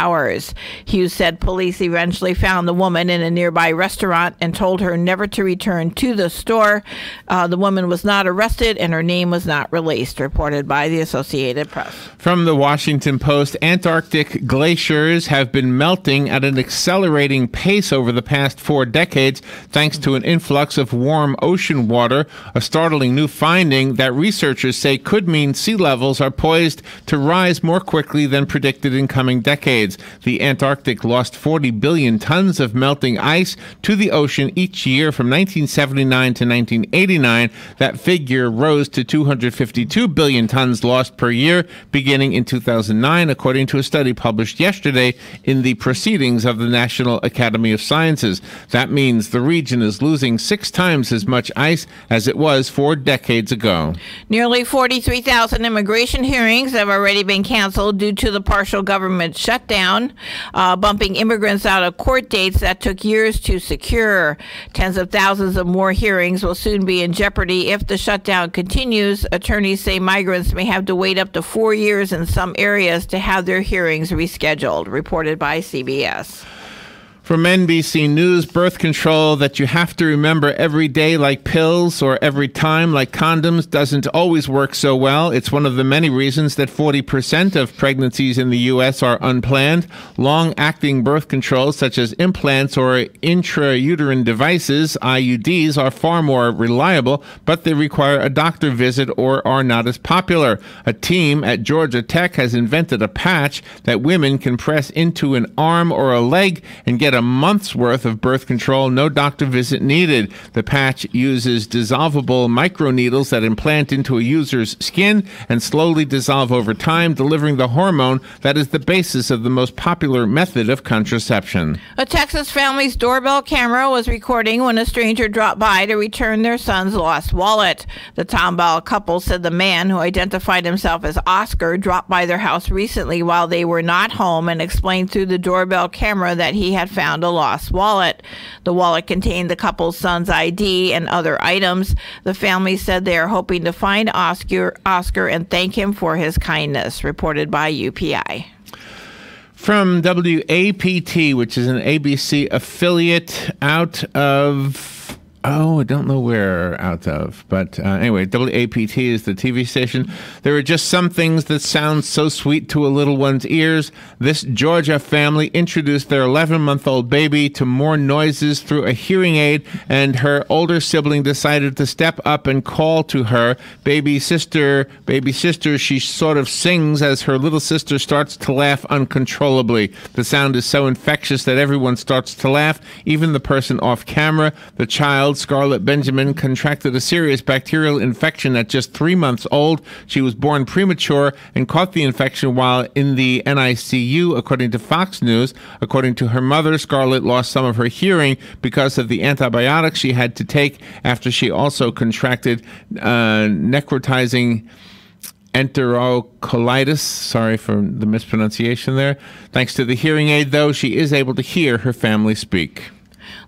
Hughes said police eventually found the woman in a nearby restaurant and told her never to return to the store. The woman was not arrested and her name was not released, reported by the Associated Press. From the Washington Post, Antarctic glaciers have been melting at an accelerating pace over the past 4 decades thanks to an influx of warm ocean water, a startling new finding that researchers say could mean sea levels are poised to rise more quickly than predicted in coming decades. The Antarctic lost 40 billion tons of melting ice to the ocean each year from 1979 to 1989. That figure rose to 252 billion tons lost per year beginning in 2009, according to a study published yesterday in the Proceedings of the National Academy of Sciences. That means the region is losing 6 times as much ice as it was 4 decades ago. Nearly 43,000 immigration hearings have already been canceled due to the partial government shutdown, bumping immigrants out of court dates that took years to secure. Tens of thousands of more hearings will soon be in jeopardy if the shutdown continues. Attorneys say migrants may have to wait up to 4 years in some areas to have their hearings rescheduled, reported by CBS. From NBC News, birth control that you have to remember every day like pills or every time like condoms doesn't always work so well. It's one of the many reasons that 40% of pregnancies in the U.S. are unplanned. Long-acting birth controls such as implants or intrauterine devices, IUDs, are far more reliable, but they require a doctor visit or are not as popular. A team at Georgia Tech has invented a patch that women can press into an arm or a leg and get a a month's worth of birth control, no doctor visit needed. The patch uses dissolvable microneedles that implant into a user's skin and slowly dissolve over time, delivering the hormone that is the basis of the most popular method of contraception. A Texas family's doorbell camera was recording when a stranger dropped by to return their son's lost wallet. The Tomball couple said the man, who identified himself as Oscar, dropped by their house recently while they were not home and explained through the doorbell camera that he had found a lost wallet. The wallet contained the couple's son's ID and other items. The family said they are hoping to find Oscar and thank him for his kindness, reported by UPI. From WAPT, which is an ABC affiliate out of... I don't know where out of, but anyway, WAPT is the TV station. There are just some things that sound so sweet to a little one's ears. This Georgia family introduced their 11-month-old baby to more noises through a hearing aid, and her older sibling decided to step up and call to her, baby sister, baby sister. She sort of sings as her little sister starts to laugh uncontrollably. The sound is so infectious that everyone starts to laugh, even the person off camera. The child, Scarlett Benjamin, contracted a serious bacterial infection at just 3 months old. She was born premature and caught the infection while in the NICU, according to Fox News. According to her mother, Scarlett lost some of her hearing because of the antibiotics she had to take after she also contracted necrotizing enterocolitis. Sorry for the mispronunciation there. Thanks to the hearing aid, though, she is able to hear her family speak.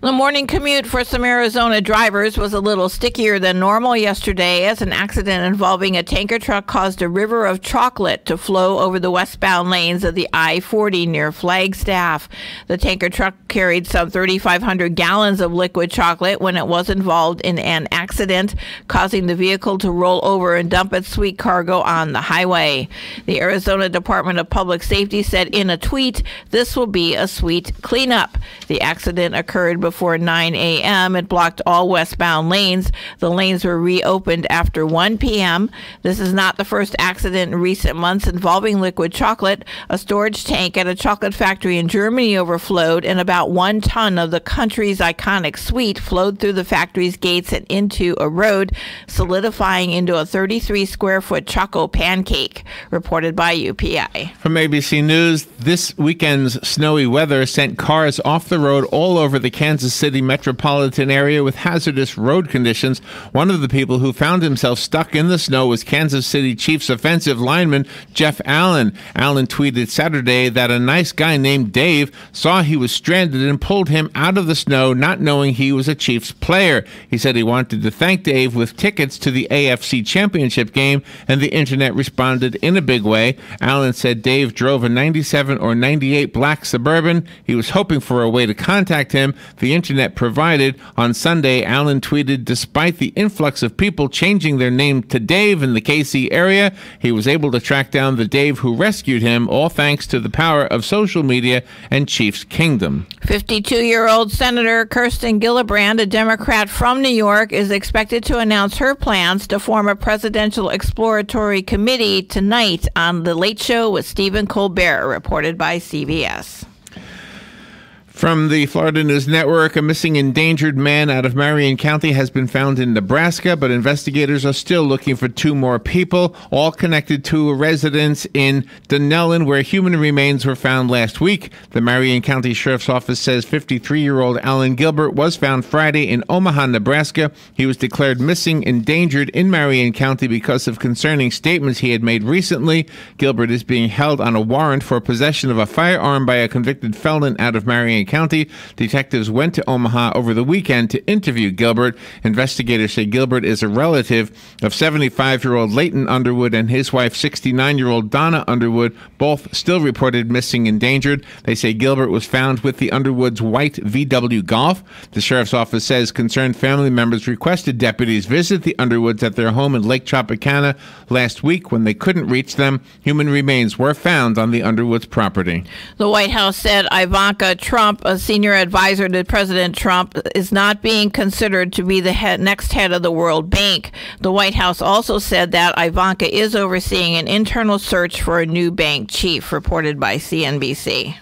The morning commute for some Arizona drivers was a little stickier than normal yesterday as an accident involving a tanker truck caused a river of chocolate to flow over the westbound lanes of the I-40 near Flagstaff. The tanker truck carried some 3,500 gallons of liquid chocolate when it was involved in an accident, causing the vehicle to roll over and dump its sweet cargo on the highway. The Arizona Department of Public Safety said in a tweet, "This will be a sweet cleanup." The accident occurred before 9 a.m. It blocked all westbound lanes. The lanes were reopened after 1 p.m. This is not the first accident in recent months involving liquid chocolate. A storage tank at a chocolate factory in Germany overflowed, and about 1 ton of the country's iconic sweet flowed through the factory's gates and into a road, solidifying into a 33-square-foot choco pancake, reported by UPI. From ABC News, this weekend's snowy weather sent cars off the road all over the Kansas City metropolitan area with hazardous road conditions. One of the people who found himself stuck in the snow was Kansas City Chiefs offensive lineman Jeff Allen. Allen tweeted Saturday that a nice guy named Dave saw he was stranded and pulled him out of the snow, not knowing he was a Chiefs player. He said he wanted to thank Dave with tickets to the AFC Championship game, and the internet responded in a big way. Allen said Dave drove a 97 or 98 black Suburban. He was hoping for a way to contact him. The internet provided. On Sunday, Allen tweeted, despite the influx of people changing their name to Dave in the KC area, he was able to track down the Dave who rescued him, all thanks to the power of social media and Chiefs Kingdom. 52-year-old Senator Kirsten Gillibrand, a Democrat from New York, is expected to announce her plans to form a presidential exploratory committee tonight on The Late Show with Stephen Colbert, reported by CBS. From the Florida News Network, a missing endangered man out of Marion County has been found in Nebraska, but investigators are still looking for 2 more people, all connected to a residence in Dunellen, where human remains were found last week. The Marion County Sheriff's Office says 53-year-old Alan Gilbert was found Friday in Omaha, Nebraska. He was declared missing endangered in Marion County because of concerning statements he had made recently. Gilbert is being held on a warrant for possession of a firearm by a convicted felon out of Marion County. Detectives went to Omaha over the weekend to interview Gilbert. Investigators say Gilbert is a relative of 75-year-old Leighton Underwood and his wife, 69-year-old Donna Underwood, both still reported missing endangered. They say Gilbert was found with the Underwoods' white VW Golf. The sheriff's office says concerned family members requested deputies visit the Underwoods at their home in Lake Tropicana last week. When they couldn't reach them, human remains were found on the Underwoods property. The White House said Ivanka Trump, a senior advisor to President Trump, is not being considered to be the next head of the World Bank. The White House also said that Ivanka is overseeing an internal search for a new bank chief, reported by CNBC.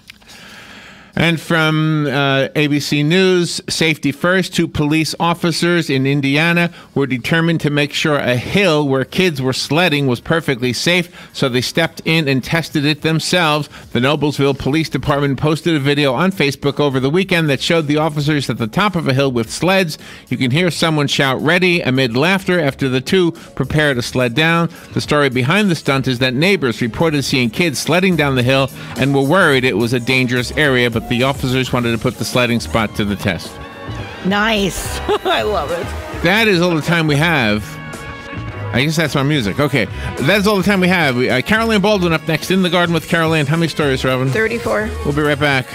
And from ABC News, safety first, 2 police officers in Indiana were determined to make sure a hill where kids were sledding was perfectly safe, so they stepped in and tested it themselves. The Noblesville Police Department posted a video on Facebook over the weekend that showed the officers at the top of a hill with sleds. You can hear someone shout "ready" amid laughter after the 2 prepare to sled down. The story behind the stunt is that neighbors reported seeing kids sledding down the hill and were worried it was a dangerous area, but the officers wanted to put the sledding spot to the test. Nice. I love it. That is all the time we have. I guess that's our music. Okay. That's all the time we have. Carol Ann Baldwin up next. In the Garden with Carol Ann. How many stories, Robin? 34. We'll be right back.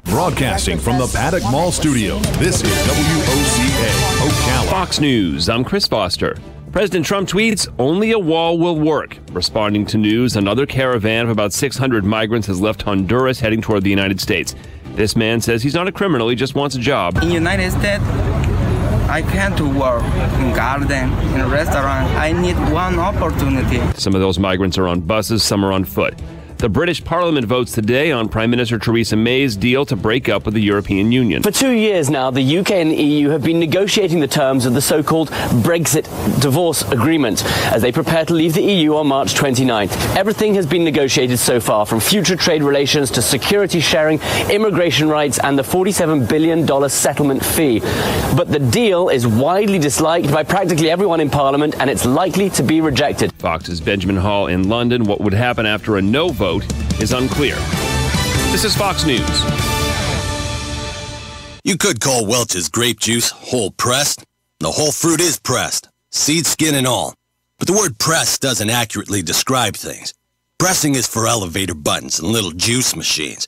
Broadcasting from the Paddock Mall Studio, this is WOCA, Ocala. Fox News, I'm Chris Foster. President Trump tweets, "Only a wall will work." Responding to news, another caravan of about 600 migrants has left Honduras heading toward the United States. This man says he's not a criminal, he just wants a job. In the United States, I can't work in garden, in a restaurant. I need one opportunity. Some of those migrants are on buses, some are on foot. The British Parliament votes today on Prime Minister Theresa May's deal to break up with the European Union. For 2 years now, the UK and the EU have been negotiating the terms of the so-called Brexit divorce agreement as they prepare to leave the EU on March 29th. Everything has been negotiated so far, from future trade relations to security sharing, immigration rights, and the $47 billion settlement fee. But the deal is widely disliked by practically everyone in Parliament, and it's likely to be rejected. Fox's Benjamin Hall in London. What would happen after a no vote is unclear. This is Fox News. You could call Welch's grape juice whole pressed. The whole fruit is pressed, seed, skin, and all. But the word pressed doesn't accurately describe things. Pressing is for elevator buttons and little juice machines.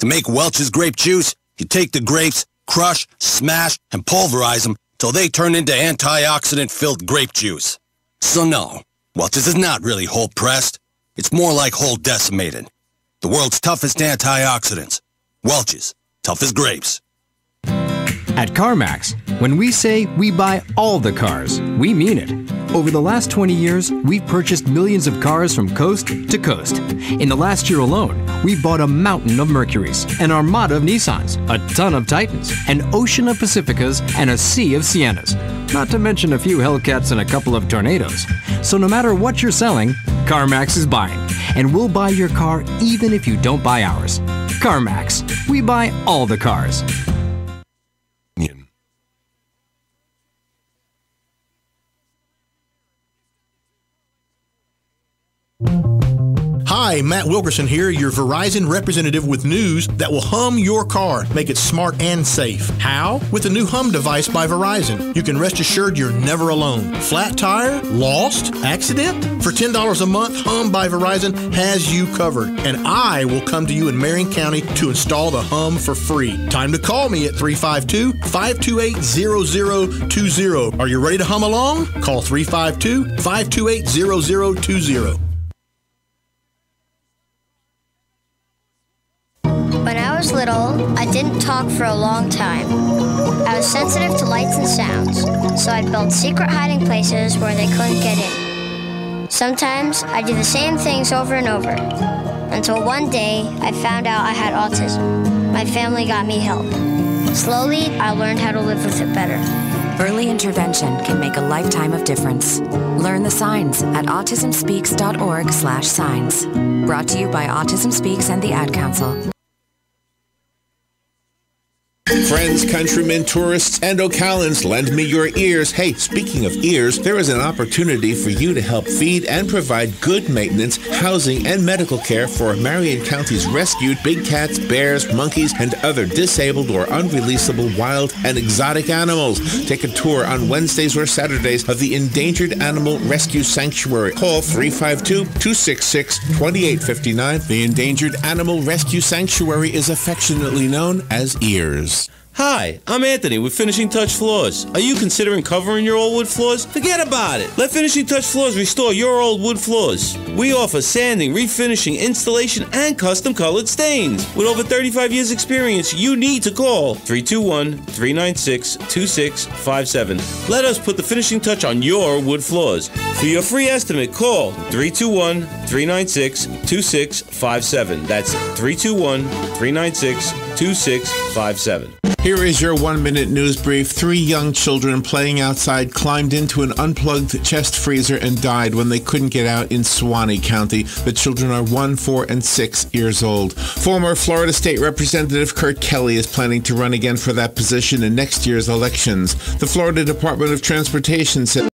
To make Welch's grape juice, you take the grapes, crush, smash, and pulverize them till they turn into antioxidant-filled grape juice. So no, Welch's is not really whole pressed. It's more like whole decimated. The world's toughest antioxidants. Welch's, tough as grapes. At CarMax, when we say we buy all the cars, we mean it. Over the last 20 years, we've purchased millions of cars from coast to coast. In the last year alone, we bought a mountain of Mercurys, an armada of Nissans, a ton of Titans, an ocean of Pacificas, and a sea of Siennas. Not to mention a few Hellcats and a couple of Tornadoes. So no matter what you're selling, CarMax is buying. And we'll buy your car even if you don't buy ours. CarMax, we buy all the cars. Hi, Matt Wilkerson here, your Verizon representative with news that will hum your car, make it smart and safe. How? With the new Hum device by Verizon. You can rest assured you're never alone. Flat tire? Lost? Accident? For $10 a month, Hum by Verizon has you covered. And I will come to you in Marion County to install the Hum for free. Time to call me at 352-528-0020. Are you ready to hum along? Call 352-528-0020. When I was little, I didn't talk for a long time. I was sensitive to lights and sounds, so I'd build secret hiding places where they couldn't get in. Sometimes I'd do the same things over and over, until one day I found out I had autism. My family got me help. Slowly, I learned how to live with it better. Early intervention can make a lifetime of difference. Learn the signs at autismspeaks.org/signs. Brought to you by Autism Speaks and the Ad Council. Friends, countrymen, tourists, and Ocalans, lend me your ears. Hey, speaking of ears, there is an opportunity for you to help feed and provide good maintenance, housing, and medical care for Marion County's rescued big cats, bears, monkeys, and other disabled or unreleasable wild and exotic animals. Take a tour on Wednesdays or Saturdays of the Endangered Animal Rescue Sanctuary. Call 352-266-2859. The Endangered Animal Rescue Sanctuary is affectionately known as EARS. Hi, I'm Anthony with Finishing Touch Floors. Are you considering covering your old wood floors? Forget about it. Let Finishing Touch Floors restore your old wood floors. We offer sanding, refinishing, installation, and custom colored stains. With over 35 years experience, you need to call 321-396-2657. Let us put the finishing touch on your wood floors. For your free estimate, call 321-396-2657. That's 321-396-2657. Here is your 1-minute news brief. 3 young children playing outside climbed into an unplugged chest freezer and died when they couldn't get out in Suwannee County. The children are 1, 4, and 6 years old. Former Florida State Representative Kurt Kelly is planning to run again for that position in next year's elections. The Florida Department of Transportation said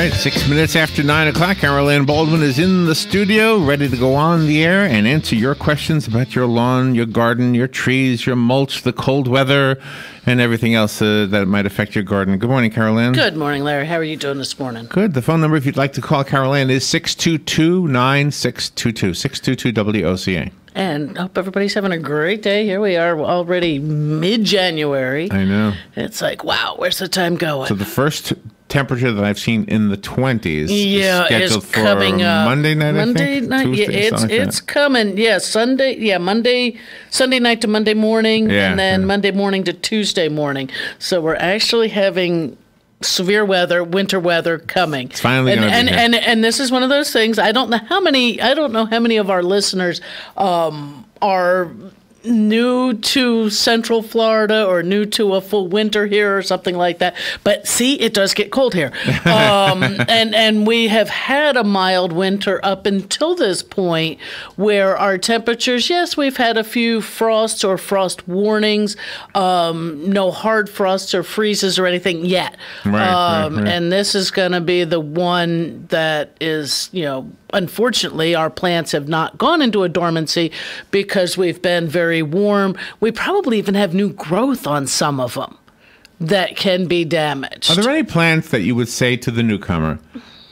right, 6 minutes after 9 o'clock, Carol Ann Baldwin is in the studio, ready to go on the air and answer your questions about your lawn, your garden, your trees, your mulch, the cold weather, and everything else that might affect your garden. Good morning, Carol Ann. Good morning, Larry. How are you doing this morning? Good. The phone number, if you'd like to call Carol Ann, is 622-9622, 622-WOCA. And I hope everybody's having a great day. Here we are, already mid-January. I know. It's like, wow, where's the time going? So the first temperature that I've seen in the 20s is scheduled for coming up. Monday night, I think? Tuesday, it's coming. Yeah, Sunday night to Monday morning, and then Monday morning to Tuesday morning. So we're actually having severe weather, winter weather coming. It's finally going to be here. And this is one of those things. I don't know how many of our listeners are new to Central Florida or new to a full winter here or something like that. But see, it does get cold here. And we have had a mild winter up until this point where our temperatures, yes, we've had a few frosts or frost warnings, no hard frosts or freezes or anything yet. Right. And this is going to be the one that is, unfortunately, our plants have not gone into a dormancy because we've been very warm. We probably even have new growth on some of them that can be damaged. Are there any plants that you would say to the newcomer,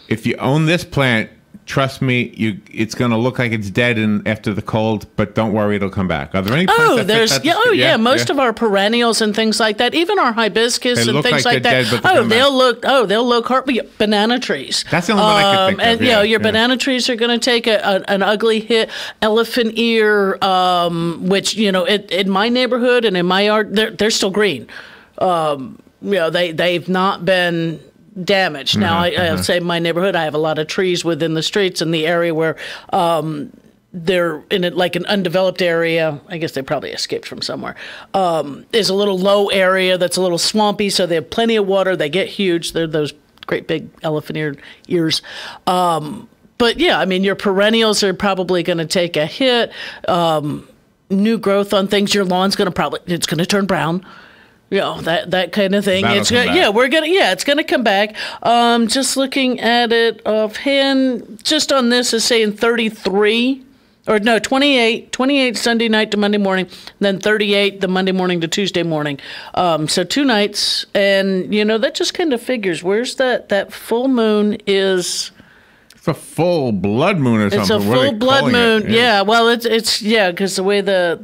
if you own this plant, trust me, it's going to look like it's dead after the cold, but don't worry, it'll come back? Are there any plants most of our perennials and things like that, even our hibiscus and things like that. Dead, they'll look hard. Banana trees. That's the only one I could think of. Your banana trees are going to take an ugly hit. Elephant ear, which in my neighborhood and in my yard, they're still green. They've not been damaged. Now, I'll say my neighborhood, I have a lot of trees within the streets in the area where they're in an undeveloped area. I guess they probably escaped from somewhere. Is a little low area that's a little swampy, so they have plenty of water. They get huge. They're those great big elephant ears. But yeah, your perennials are probably going to take a hit. New growth on things. Your lawn's going to turn brown. That kind of thing. It's going to come back. Just looking at it offhand, just on this is saying 28 Sunday night to Monday morning, then 38 the Monday morning to Tuesday morning. So 2 nights, and that just kind of figures. Where's that full moon is? It's a full blood moon or something. It's a full blood moon. Yeah. Well, it's because the way that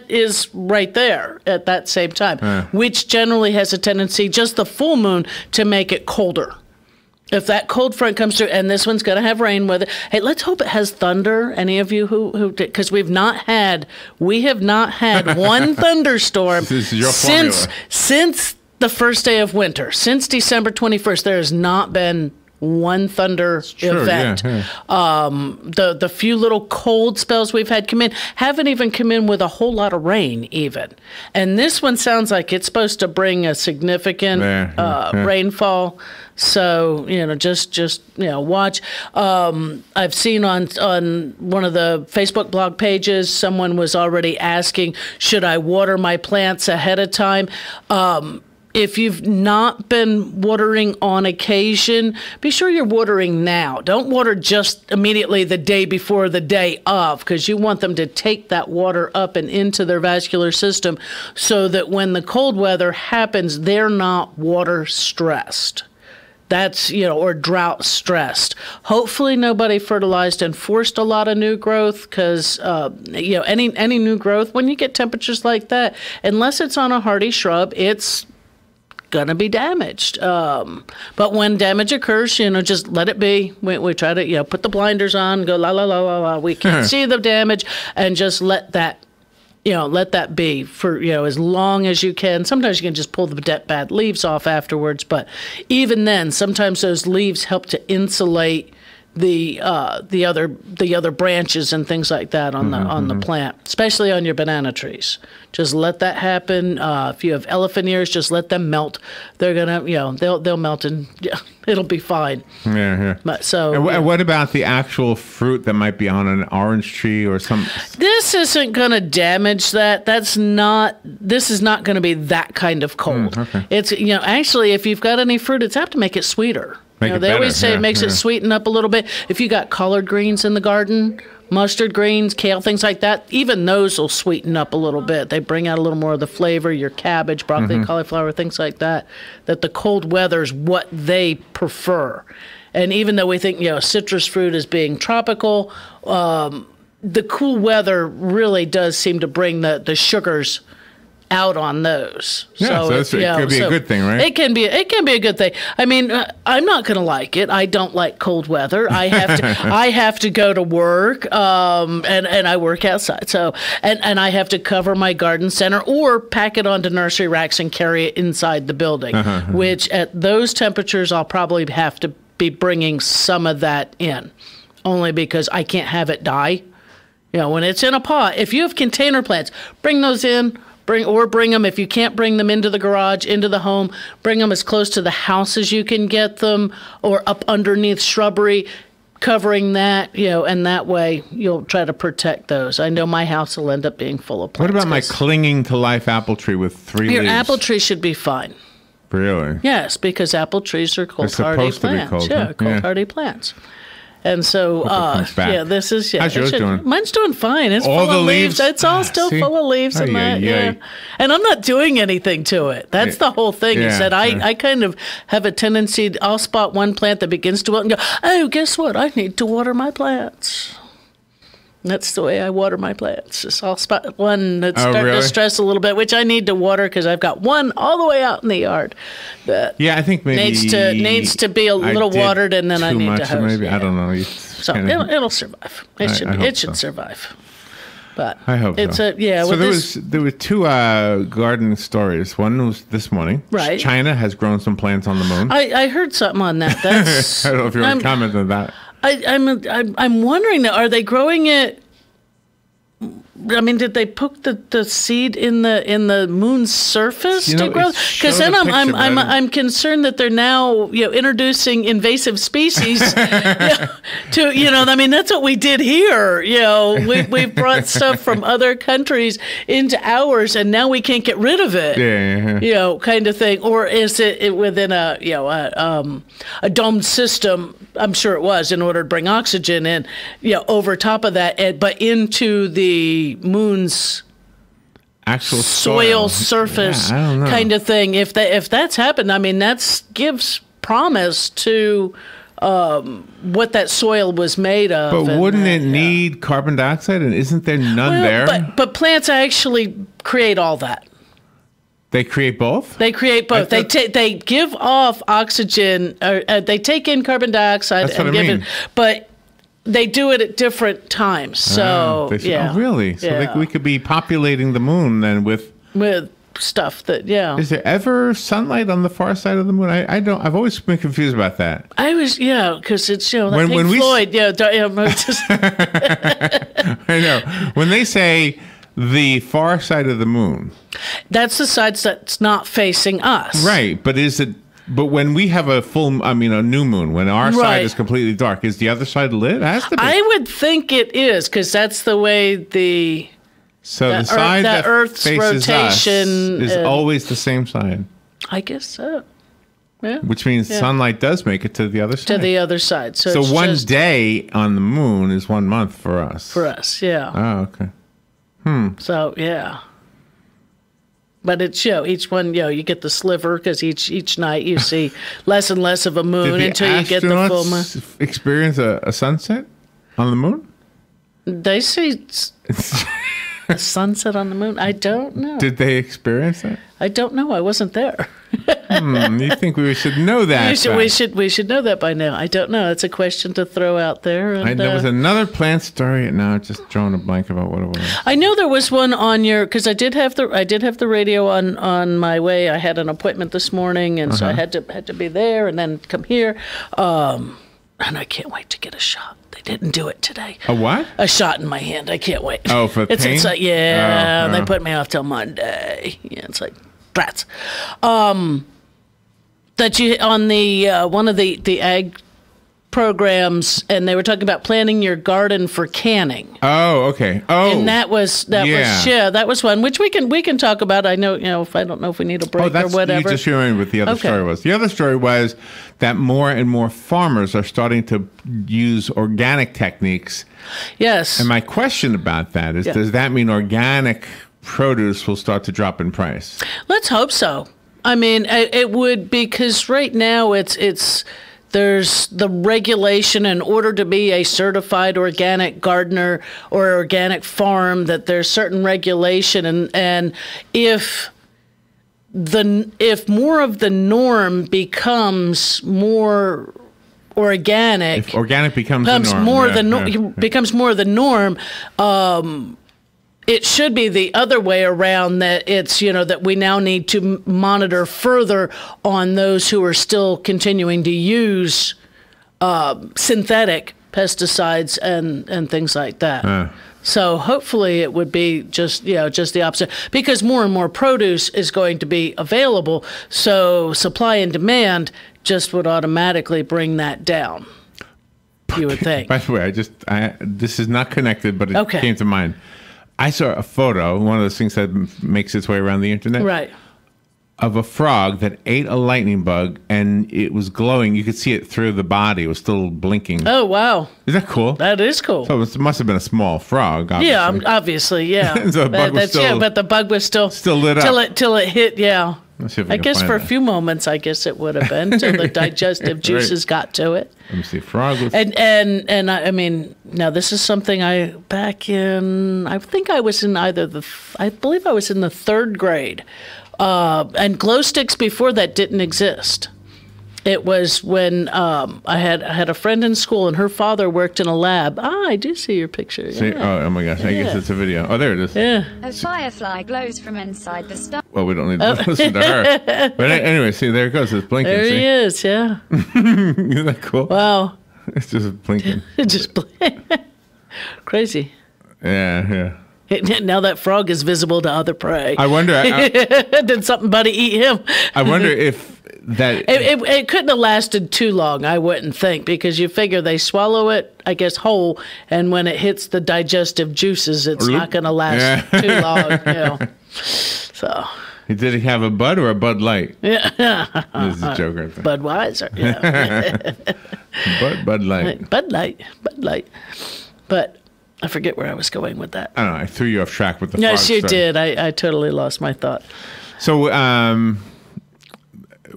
is right there at that same time, which generally has a tendency, just the full moon, to make it colder. if that cold front comes through, and this one's going to have rain with it. Hey, let's hope it has thunder. Any of you who did, because we have not had one thunderstorm This is your formula. since the first day of winter, since December 21st. There has not been one thunder event. Yeah. The few little cold spells we've had come in haven't even come in with a whole lot of rain even. And this one sounds like it's supposed to bring a significant rainfall. So, just watch. I've seen on one of the Facebook blog pages, someone was already asking, should I water my plants ahead of time? If you've not been watering on occasion, be sure you're watering now. Don't water just immediately the day before the day of, because you want them to take that water up and into their vascular system so that when the cold weather happens, they're not water stressed. That's, or drought stressed. Hopefully nobody fertilized and forced a lot of new growth, because, any new growth, when you get temperatures like that, unless it's on a hardy shrub, it's going to be damaged. But when damage occurs, just let it be. We try to, put the blinders on, go la, la, la, la, la. We can't see the damage, and just let that be for, as long as you can. Sometimes you can just pull the bad leaves off afterwards, but even then, sometimes those leaves help to insulate the other branches and things like that on the plant, especially on your banana trees. Just let that happen. If you have elephant ears, just let them melt. They're gonna, they'll melt and it'll be fine. Yeah. But And what about the actual fruit that might be on an orange tree or something? This isn't going to damage that. This is not going to be that kind of cold. Okay. It's, actually, if you've got any fruit, it's apt to make it sweeter. They always say it makes it sweeten up a little bit. If you got collard greens in the garden, mustard greens, kale, things like that, even those will sweeten up a little bit. They bring out a little more of the flavor. Your cabbage, broccoli, cauliflower, things like that. That the cold weather's what they prefer. And even though we think, citrus fruit is being tropical, the cool weather really does seem to bring the sugars out on those. Yeah, so it could be a good thing, right? It can be a good thing. I mean, I'm not going to like it. I don't like cold weather. I have to go to work, and I work outside. So and I have to cover my garden center or pack it onto nursery racks and carry it inside the building. Which at those temperatures, I'll probably have to be bringing some of that in, only because I can't have it die. When it's in a pot, if you have container plants, bring those in. Bring them, if you can't bring them into the garage, into the home, bring them as close to the house as you can get them, or up underneath shrubbery, covering that, and that way you'll try to protect those. I know my house will end up being full of plants. What about my clinging to life apple tree with 3 leaves? Your apple tree should be fine. Really? Yes, because apple trees are cold hardy plants. Cold, yeah, cold hardy plants. And so, this is, How's yours doing? Mine's doing fine. It's all full the of leaves. It's all still full of leaves and that, And I'm not doing anything to it. That's the whole thing, is that I kind of have a tendency, I'll spot one plant that begins to wilt and go, oh, guess what? I need to water my plants. That's the way I water my plants. Just I'll spot one that's starting to stress a little bit, which I need to water because I've got one all the way out in the yard that I think maybe needs to be a little watered, and then I need to hose. Maybe I don't know. So it'll survive. It should survive. But I hope it's so. So there were 2 garden stories. One was this morning. Right. China has grown some plants on the moon. I heard something on that. That's I don't know if you want to comment on that. I'm wondering, are they growing it? I mean, did they poke the seed in the moon's surface to grow? Because then I'm concerned that they're now introducing invasive species to I mean, that's what we did here. We brought stuff from other countries into ours, and now we can't get rid of it. Kind of thing. Or is it within a domed system? I'm sure it was, in order to bring oxygen in, over top of that, but into the moon's actual soil surface kind of thing. If that's happened, I mean, that gives promise to what that soil was made of. But wouldn't it need carbon dioxide? And isn't there none there? But plants actually create all that. They create both? They create both. They give off oxygen, they take in carbon dioxide That's and what I give mean. it, but they do it at different times. So, Oh, really? So we could be populating the moon then with stuff that, Is there ever sunlight on the far side of the moon? I've always been confused about that. I was, because it's, that When Pink we- Floyd, I know. When they say the far side of the moon. That's the side that's not facing us. Right, but when we have a new moon, when our side Right. is completely dark, is the other side lit? It has to be. I would think it is, because that's the way the side that Earth's faces rotation us is always the same side. I guess so. Yeah. Which means sunlight does make it to the other side. To the other side. So it's one just day on the moon is 1 month for us. for us, yeah. Oh, okay. So, yeah. But it's, each one, you get the sliver, because each night you see less and less of a moon until you get the full moon. Did the astronauts experience a sunset on the moon? They see a sunset on the moon? I don't know. Did they experience that? I don't know. I wasn't there. You think we should know that? We should know that by now. I don't know. It's a question to throw out there. And, there was another plant story. Now just drawing a blank about what it was. I know there was one on your, because I did have the radio on my way. I had an appointment this morning, and so I had to be there and then come here. And I can't wait to get a shot. They didn't do it today. A what? A shot in my hand. I can't wait. Oh, for pain? It's like, Oh. they put me off till Monday. Yeah, it's like, brats. That you on the one of the ag programs, and they were talking about planting your garden for canning. Oh, okay. Oh, and that was that was one which we can talk about. I know, if I don't know if we need a break or whatever. You just remembered what the other story was. The other story was that more and more farmers are starting to use organic techniques. Yes. And my question about that is, does that mean organic produce will start to drop in price? Let's hope so. I mean, it would, because right now there's the regulation in order to be a certified organic gardener or organic farm, that there's certain regulation, and if more of the norm becomes more organic, if organic becomes the norm, becomes more the norm. It should be the other way around, that it's, that we now need to monitor further on those who are still continuing to use synthetic pesticides and things like that. So hopefully it would be just the opposite, because more and more produce is going to be available. So supply and demand just would automatically bring that down, you would think. By the way, this is not connected, but it came to mind. I saw a photo, one of those things that makes its way around the internet, right, of a frog that ate a lightning bug, and it was glowing. You could see it through the body. It was still blinking. Oh, wow. Is that cool? That is cool. So it must have been a small frog, obviously. Yeah, obviously, yeah. So the bug was but the bug was still lit up. Till it hit, yeah. Let's see if we I can guess find for a that. few moments, I guess it would have been, till the digestive juices got to it. Let me see. Frog with... And I mean, now this is something I think I was in I believe I was in the 3rd grade. And glow sticks before that didn't exist. It was when I had a friend in school, and her father worked in a lab. I do see your picture. See? Yeah. Oh my gosh. I guess it's a video. Oh, there it is. Yeah. A firefly glows from inside the star. Well, we don't need to listen to her. But anyway, see, there it goes. It's blinking. There see? he is, yeah. Isn't that cool? Wow. It's just blinking. Crazy. Yeah. Now that frog is visible to other prey. I wonder. Did something buddy eat him? I wonder if that... It couldn't have lasted too long, I wouldn't think, because you figure they swallow it, I guess, whole, and when it hits the digestive juices, it's not going to last too long. So... Did he have a Bud or a Bud Light? Yeah. This is a joke right there. Budweiser, yeah. Bud Light. Bud Light. But I forget where I was going with that. I don't know. I threw you off track with the frog Yes, you story. did. I totally lost my thought. So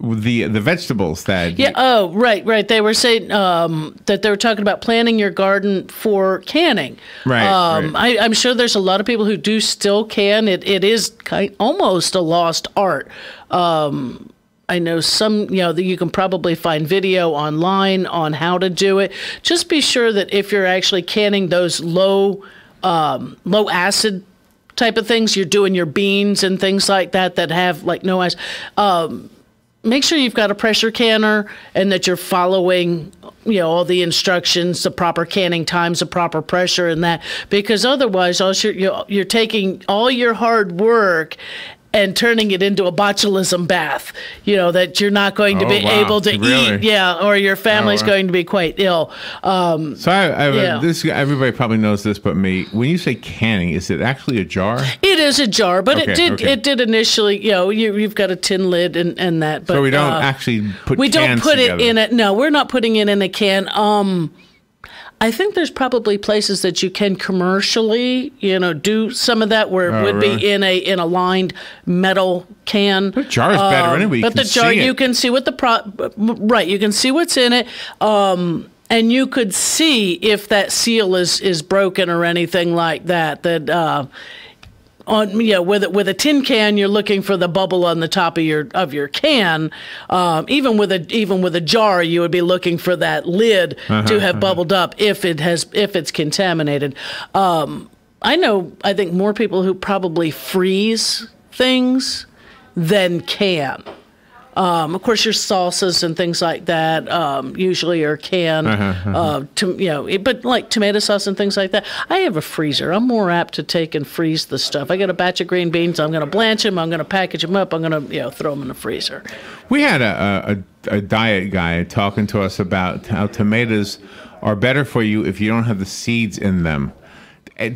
the vegetables that. Yeah. Oh, right. They were saying that they were talking about planting your garden for canning. Right. I'm sure there's a lot of people who do still can. It is almost a lost art. I know some, that you can probably find video online on how to do it. Just be sure that if you're actually canning those low acid type of things, you're doing your beans and things like that have like no acid. Make sure you've got a pressure canner and that you're following, all the instructions, the proper canning times, the proper pressure and that, because otherwise you're taking all your hard work and turning it into a botulism bath, that you're not going to be able to eat, or your family's going to be quite ill. Everybody probably knows this but me. When you say canning, is it actually a jar? It is a jar, but it did initially, you've got a tin lid and that. But, so we don't actually put we cans don't put together. it in it. No, we're not putting it in a can. I think there's probably places that you can commercially, do some of that where it would be in a lined metal can. The jar is better anyway. But the jar, you can see what you can see what's in it, and you could see if that seal is broken or anything like that. With a tin can, you're looking for the bubble on the top of your can. Even with a jar, you would be looking for that lid to have bubbled up if it's contaminated. I think more people who probably freeze things than can. Of course, your salsas and things like that usually are canned. But like tomato sauce and things like that, I have a freezer. I'm more apt to take and freeze the stuff. I got a batch of green beans. I'm going to blanch them. I'm going to package them up. I'm going to throw them in the freezer. We had a diet guy talking to us about how tomatoes are better for you if you don't have the seeds in them.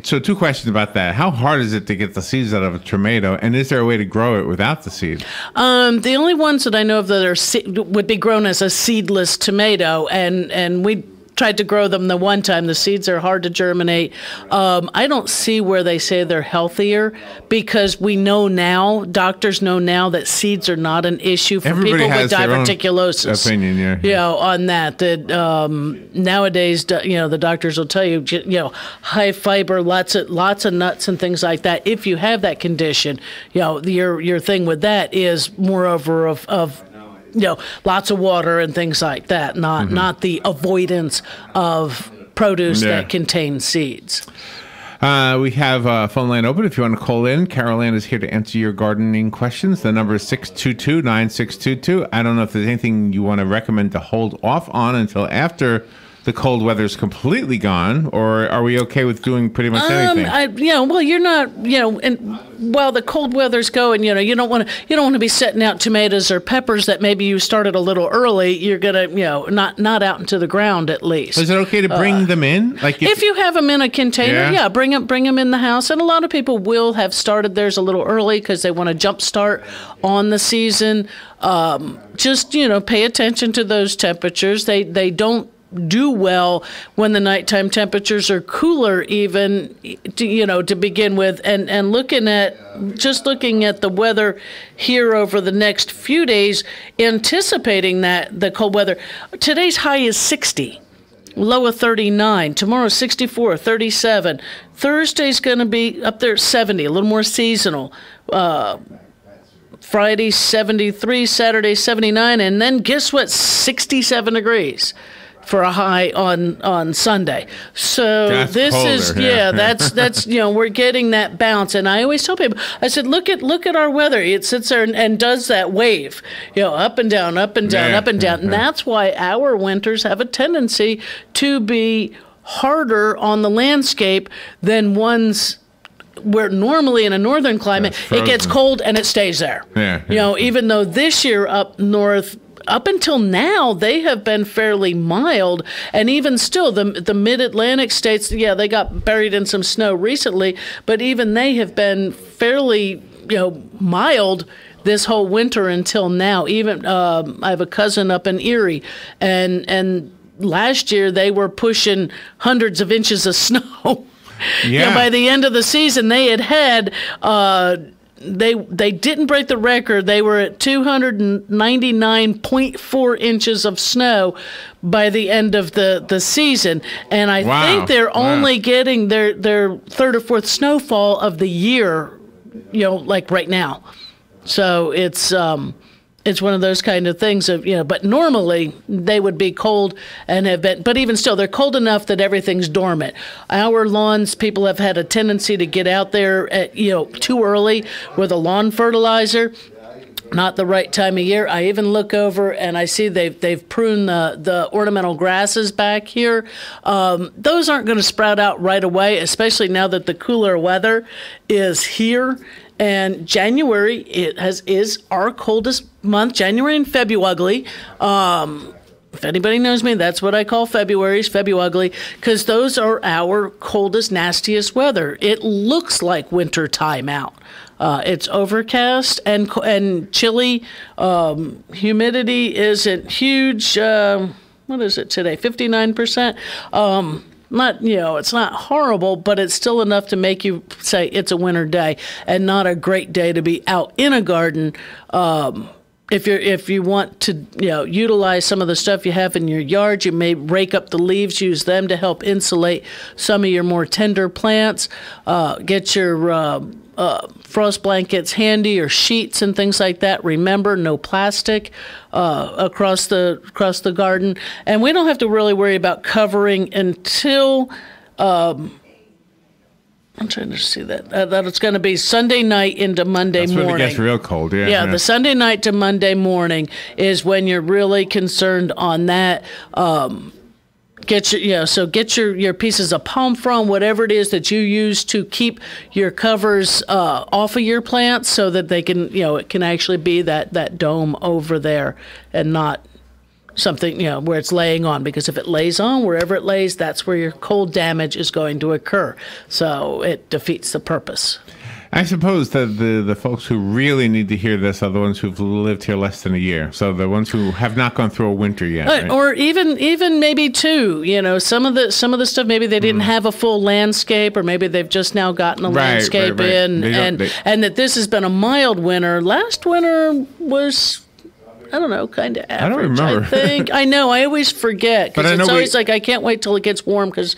So 2 questions about that. How hard is it to get the seeds out of a tomato, and is there a way to grow it without the seeds? The only ones that I know of that would be grown as a seedless tomato, and we tried to grow them the one time. The seeds are hard to germinate. I don't see where they say they're healthier, because we know now, doctors know now, that seeds are not an issue for people with diverticulosis. Opinion, on that. Nowadays, the doctors will tell you, high fiber, lots of nuts and things like that. If you have that condition, your thing with that is moreover of lots of water and things like that, not the avoidance of produce that contains seeds. We have a phone line open if you want to call in. Carol Ann is here to answer your gardening questions. The number is 622-9622. I don't know if there's anything you want to recommend to hold off on until after the cold weather is completely gone, or are we okay with doing pretty much anything? You're not, and while the cold weather's going, you don't want to be setting out tomatoes or peppers that maybe you started a little early. You're gonna, not out into the ground at least. Is it okay to bring them in? Like if you have them in a container, bring them in the house. And a lot of people will have started theirs a little early because they want to jump start on the season. Just pay attention to those temperatures. They don't do well when the nighttime temperatures are cooler, even to begin with, and looking at the weather here over the next few days, anticipating that the cold weather. Today's high is 60, low of 39. Tomorrow 64, 37. Thursday's going to be up there 70, a little more seasonal. Friday 73, Saturday 79, and then guess what? 67 degrees. For a high on Sunday. So that's this colder, is that's we're getting that bounce. And I always tell people, I said, look at our weather. It sits there and does that wave, up and down, up and down, up and down. And that's why our winters have a tendency to be harder on the landscape than ones where normally in a northern climate it gets cold and it stays there. Even though this year up north, up until now, they have been fairly mild, and even still, the mid-Atlantic states, they got buried in some snow recently, but even they have been fairly, mild this whole winter until now. Even I have a cousin up in Erie, and last year they were pushing hundreds of inches of snow. By the end of the season, they had they didn't break the record. They were at 299.4 inches of snow by the end of the season, and I think they're only getting their third or fourth snowfall of the year, like right now. So it's one of those kind of things of, but normally they would be cold and have been, but even still, they're cold enough that everything's dormant. Our lawns, people have had a tendency to get out there at, too early with a lawn fertilizer. Not the right time of year. I even look over and I see they've pruned the ornamental grasses back here. Those aren't going to sprout out right away, especially now that the cooler weather is here. And January is our coldest month, January and February. If anybody knows me, that's what I call February's February, because those are our coldest, nastiest weather. It looks like winter time out. It's overcast and chilly. Humidity isn't huge. What is it today? 59%. Not, it's not horrible, but it's still enough to make you say it's a winter day and not a great day to be out in a garden. If you want to, utilize some of the stuff you have in your yard, you may rake up the leaves, use them to help insulate some of your more tender plants. Get your frost blankets handy, or sheets and things like that. Remember, no plastic across the garden, and we don't have to really worry about covering until I'm trying to see that it's going to be Sunday night into Monday morning. When it gets real cold. Yeah, the Sunday night to Monday morning is when you're really concerned on that. Get your pieces of palm frond, whatever it is that you use to keep your covers off of your plants, so that they can, it can actually be that dome over there and not something, where it's laying on. Because if it lays on, wherever it lays, that's where your cold damage is going to occur. So it defeats the purpose. I suppose that the folks who really need to hear this are the ones who've lived here less than a year. So the ones who have not gone through a winter yet, right? Or even maybe two. Some of the stuff, maybe they didn't have a full landscape, or maybe they've just now gotten a landscape in, and that this has been a mild winter. Last winter was, I don't know, kind of average. I don't remember. I think. I know. I always forget, because it's always like I can't wait till it gets warm, because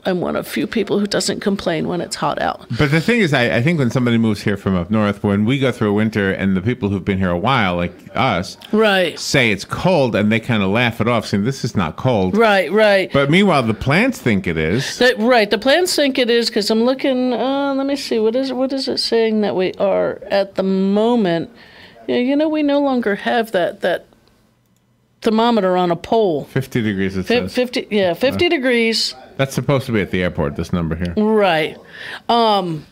I'm one of few people who doesn't complain when it's hot out. But the thing is, I think when somebody moves here from up north, when we go through a winter, and the people who've been here a while, like us, say it's cold, and they kind of laugh it off, saying this is not cold. Right. But meanwhile, the plants think it is. The plants think it is, because I'm looking. Let me see. What is it saying that we are at the moment? Yeah, we no longer have that thermometer on a pole. 50 degrees, it says. 50 degrees. That's supposed to be at the airport, this number here. Right. I'll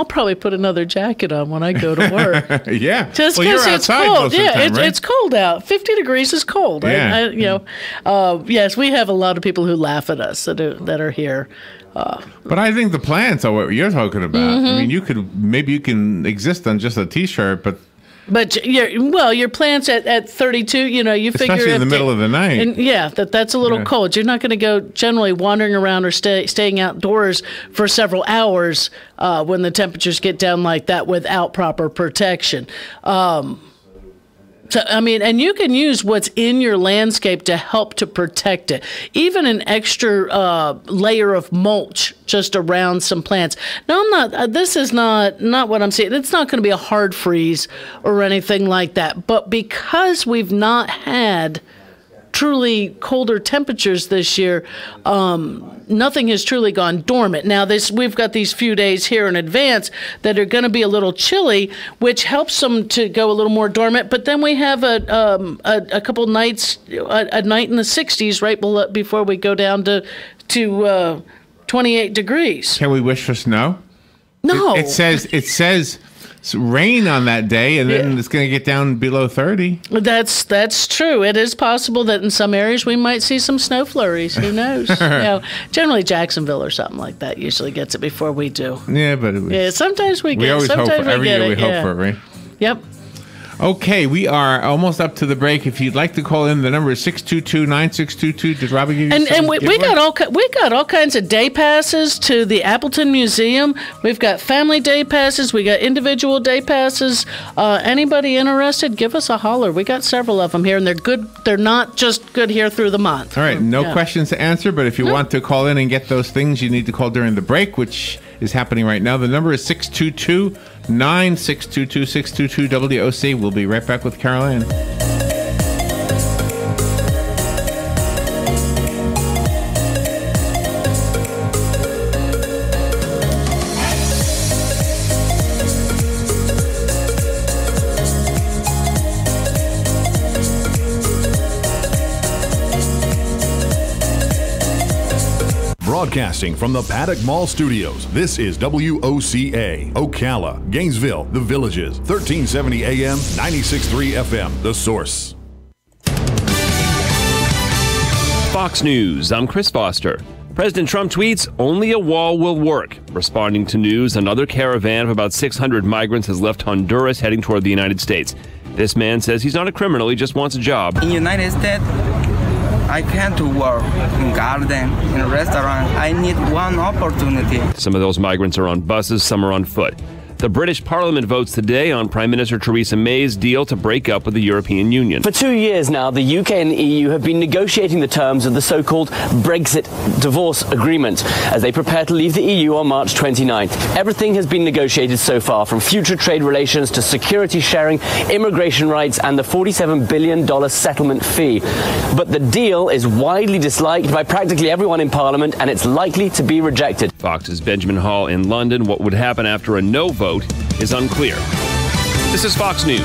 probably put another jacket on when I go to work. Yeah. Just because it's cold. It's cold out. 50 degrees is cold. Yeah. Yes, we have a lot of people who laugh at us that are here. But I think the plants are what you're talking about. Mm-hmm. I mean, maybe you can exist on just a T-shirt, but your plants at 32, you figure, especially in the middle of the night. And that's a little cold. You're not going to go generally wandering around or staying outdoors for several hours when the temperatures get down like that without proper protection. So, and you can use what's in your landscape to help to protect it. Even an extra layer of mulch just around some plants. Now, this is not what I'm saying. It's not going to be a hard freeze or anything like that. But because we've not had truly colder temperatures this year, nothing has truly gone dormant. Now, we've got these few days here in advance that are going to be a little chilly, which helps them to go a little more dormant. But then we have a couple nights, a night in the 60s right before we go down to 28 degrees. Can we wish for snow? No. It says rain on that day, and then it's going to get down below 30. That's true. It is possible that in some areas we might see some snow flurries. Who knows? Generally Jacksonville or something like that usually gets it before we do. Yeah, but sometimes we get it. Every year we hope for it, right? Yep. Okay, we are almost up to the break. If you'd like to call in, the number is 622-9622. Did Robbie give you And we got all kinds of day passes to the Appleton Museum. We've got family day passes. We got individual day passes. Anybody interested, give us a holler. We got several of them here, and they're good. They're not just good here through the month. All right, no questions to answer, but if you want to call in and get those things, you need to call during the break, which is happening right now. The number is 622-9622, 622-WOC. We'll be right back with Carol Ann. Broadcasting from the Paddock Mall Studios, this is WOCA, Ocala, Gainesville, The Villages, 1370 AM, 96.3 FM, The Source. Fox News, I'm Chris Foster. President Trump tweets, only a wall will work. Responding to news, another caravan of about 600 migrants has left Honduras heading toward the United States. This man says he's not a criminal, he just wants a job. In the United States, I can't work in garden, in a restaurant. I need one opportunity. Some of those migrants are on buses, some are on foot. The British Parliament votes today on Prime Minister Theresa May's deal to break up with the European Union. For 2 years now, the UK and the EU have been negotiating the terms of the so-called Brexit divorce agreement as they prepare to leave the EU on March 29th. Everything has been negotiated so far, from future trade relations to security sharing, immigration rights, and the $47 billion settlement fee. But the deal is widely disliked by practically everyone in Parliament, and it's likely to be rejected. Fox's Benjamin Hall in London. What would happen after a no vote is unclear. This is Fox News.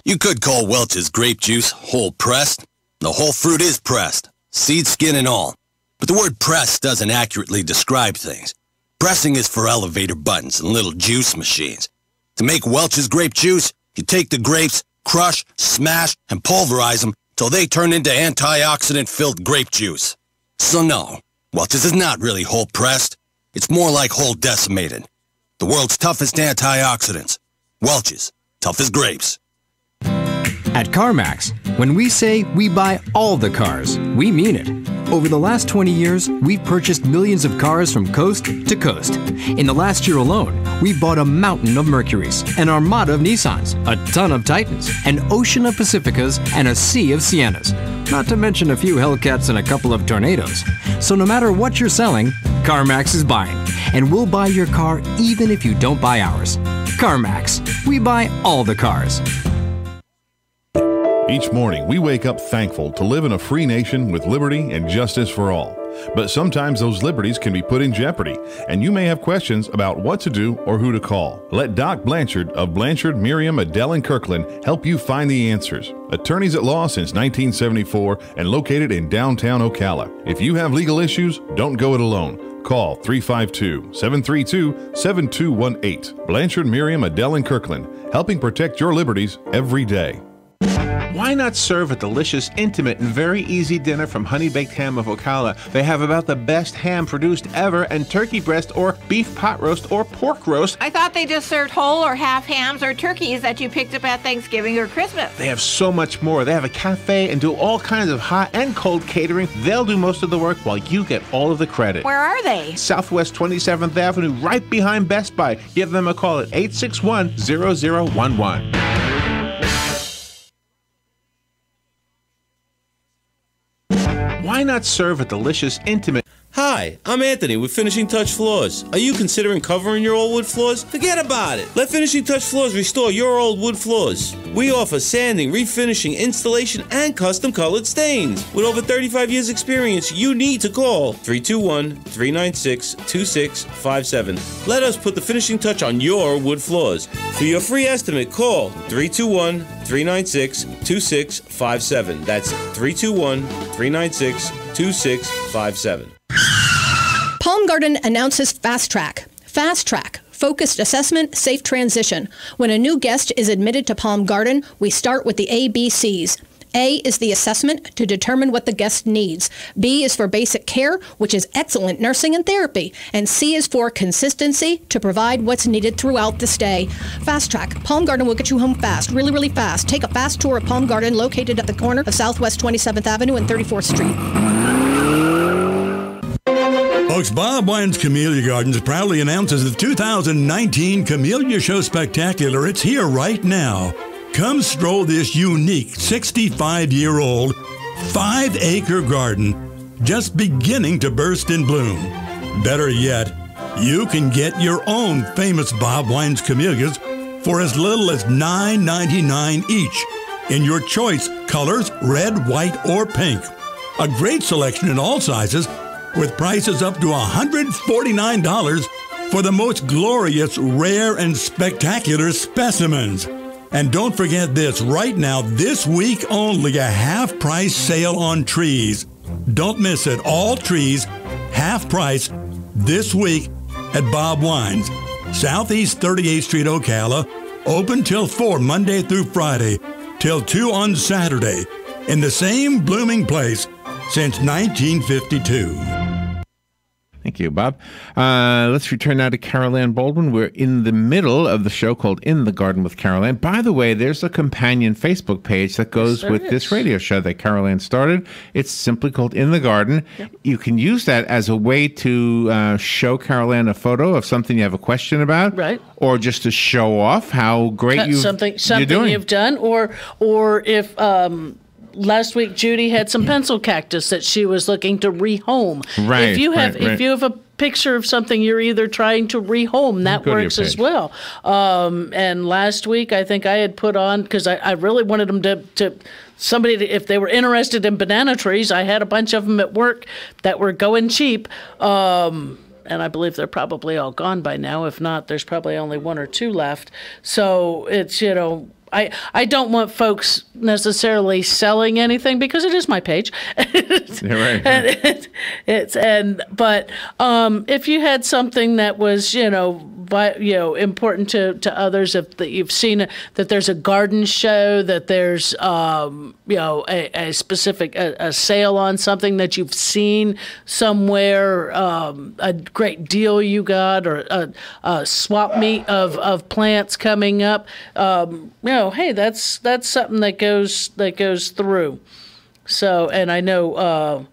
You could call Welch's grape juice whole pressed. The whole fruit is pressed, seed, skin, and all. But the word pressed doesn't accurately describe things. Pressing is for elevator buttons and little juice machines. To make Welch's grape juice, you take the grapes, crush, smash, and pulverize them till they turn into antioxidant-filled grape juice. So no, Welch's is not really whole pressed. It's more like whole decimated. The world's toughest antioxidants. Welch's, tough as grapes. At CarMax, when we say we buy all the cars, we mean it. Over the last 20 years, we've purchased millions of cars from coast to coast. In the last year alone, we bought a mountain of Mercurys, an armada of Nissans, a ton of Titans, an ocean of Pacificas, and a sea of Siennas. Not to mention a few Hellcats and a couple of Tornadoes. So no matter what you're selling, CarMax is buying. And we'll buy your car even if you don't buy ours. CarMax, we buy all the cars. Each morning, we wake up thankful to live in a free nation with liberty and justice for all. But sometimes those liberties can be put in jeopardy, and you may have questions about what to do or who to call. Let Doc Blanchard of Blanchard, Miriam, Adele, and Kirkland help you find the answers. Attorneys at law since 1974 and located in downtown Ocala. If you have legal issues, don't go it alone. Call 352-732-7218. Blanchard, Miriam, Adele, and Kirkland, helping protect your liberties every day. Why not serve a delicious, intimate, and very easy dinner from Honey Baked Ham of Ocala? They have about the best ham produced ever, and turkey breast or beef pot roast or pork roast. I thought they just served whole or half hams or turkeys that you picked up at Thanksgiving or Christmas. They have so much more. They have a cafe and do all kinds of hot and cold catering. They'll do most of the work while you get all of the credit. Where are they? Southwest 27th Avenue, right behind Best Buy. Give them a call at 861-0011. Why not serve a delicious, intimate... Hi, I'm Anthony with Finishing Touch Floors. Are you considering covering your old wood floors? Forget about it. Let Finishing Touch Floors restore your old wood floors. We offer sanding, refinishing, installation, and custom colored stains. With over 35 years experience, you need to call 321-396-2657. Let us put the finishing touch on your wood floors. For your free estimate, call 321-396-2657. That's 321-396-2657. Palm Garden announces Fast Track. Fast Track. Focused assessment, safe transition. When a new guest is admitted to Palm Garden, we start with the ABCs. A is the assessment to determine what the guest needs. B is for basic care, which is excellent nursing and therapy. And C is for consistency to provide what's needed throughout the stay. Fast Track. Palm Garden will get you home fast, really, really fast. Take a fast tour of Palm Garden, located at the corner of Southwest 27th Avenue and 34th Street. Folks, Baldwin's Camellia Gardens proudly announces the 2019 Camellia Show Spectacular. It's here right now. Come stroll this unique 65-year-old 5-acre garden just beginning to burst in bloom. Better yet, you can get your own famous Baldwin's Camellias for as little as $9.99 each in your choice colors, red, white, or pink. A great selection in all sizes with prices up to $149 for the most glorious, rare, and spectacular specimens. And don't forget this, right now, this week only, a half-price sale on trees. Don't miss it. All trees, half price, this week at Baldwin's, Southeast 38th Street, Ocala, open till 4 Monday through Friday, till 2 on Saturday, in the same blooming place since 1952. Thank you, Bob. Let's return now to Carol Ann Baldwin. We're in the middle of the show called In the Garden with Carol Ann. By the way, there's a companion Facebook page that goes with this radio show that Carol Ann started. It's simply called In the Garden. Yep. You can use that as a way to show Carol Ann a photo of something you have a question about. Right. Or just to show off how great you're doing. Something you've done. Or if... last week, Judy had some pencil cactus that she was looking to rehome. Right. If you have a picture of something you're either trying to rehome, that works as well. And last week, I think I had put on, because I really wanted them to if they were interested in banana trees, I had a bunch of them at work that were going cheap. And I believe they're probably all gone by now. If not, there's probably only 1 or 2 left. So it's, I don't want folks necessarily selling anything because it is my page. Right. But if you had something that was important to others, that you've seen that there's a garden show, that there's a specific a sale on something that you've seen somewhere, a great deal you got, or a swap meet of plants coming up. Hey, that's something that goes through. So, and I know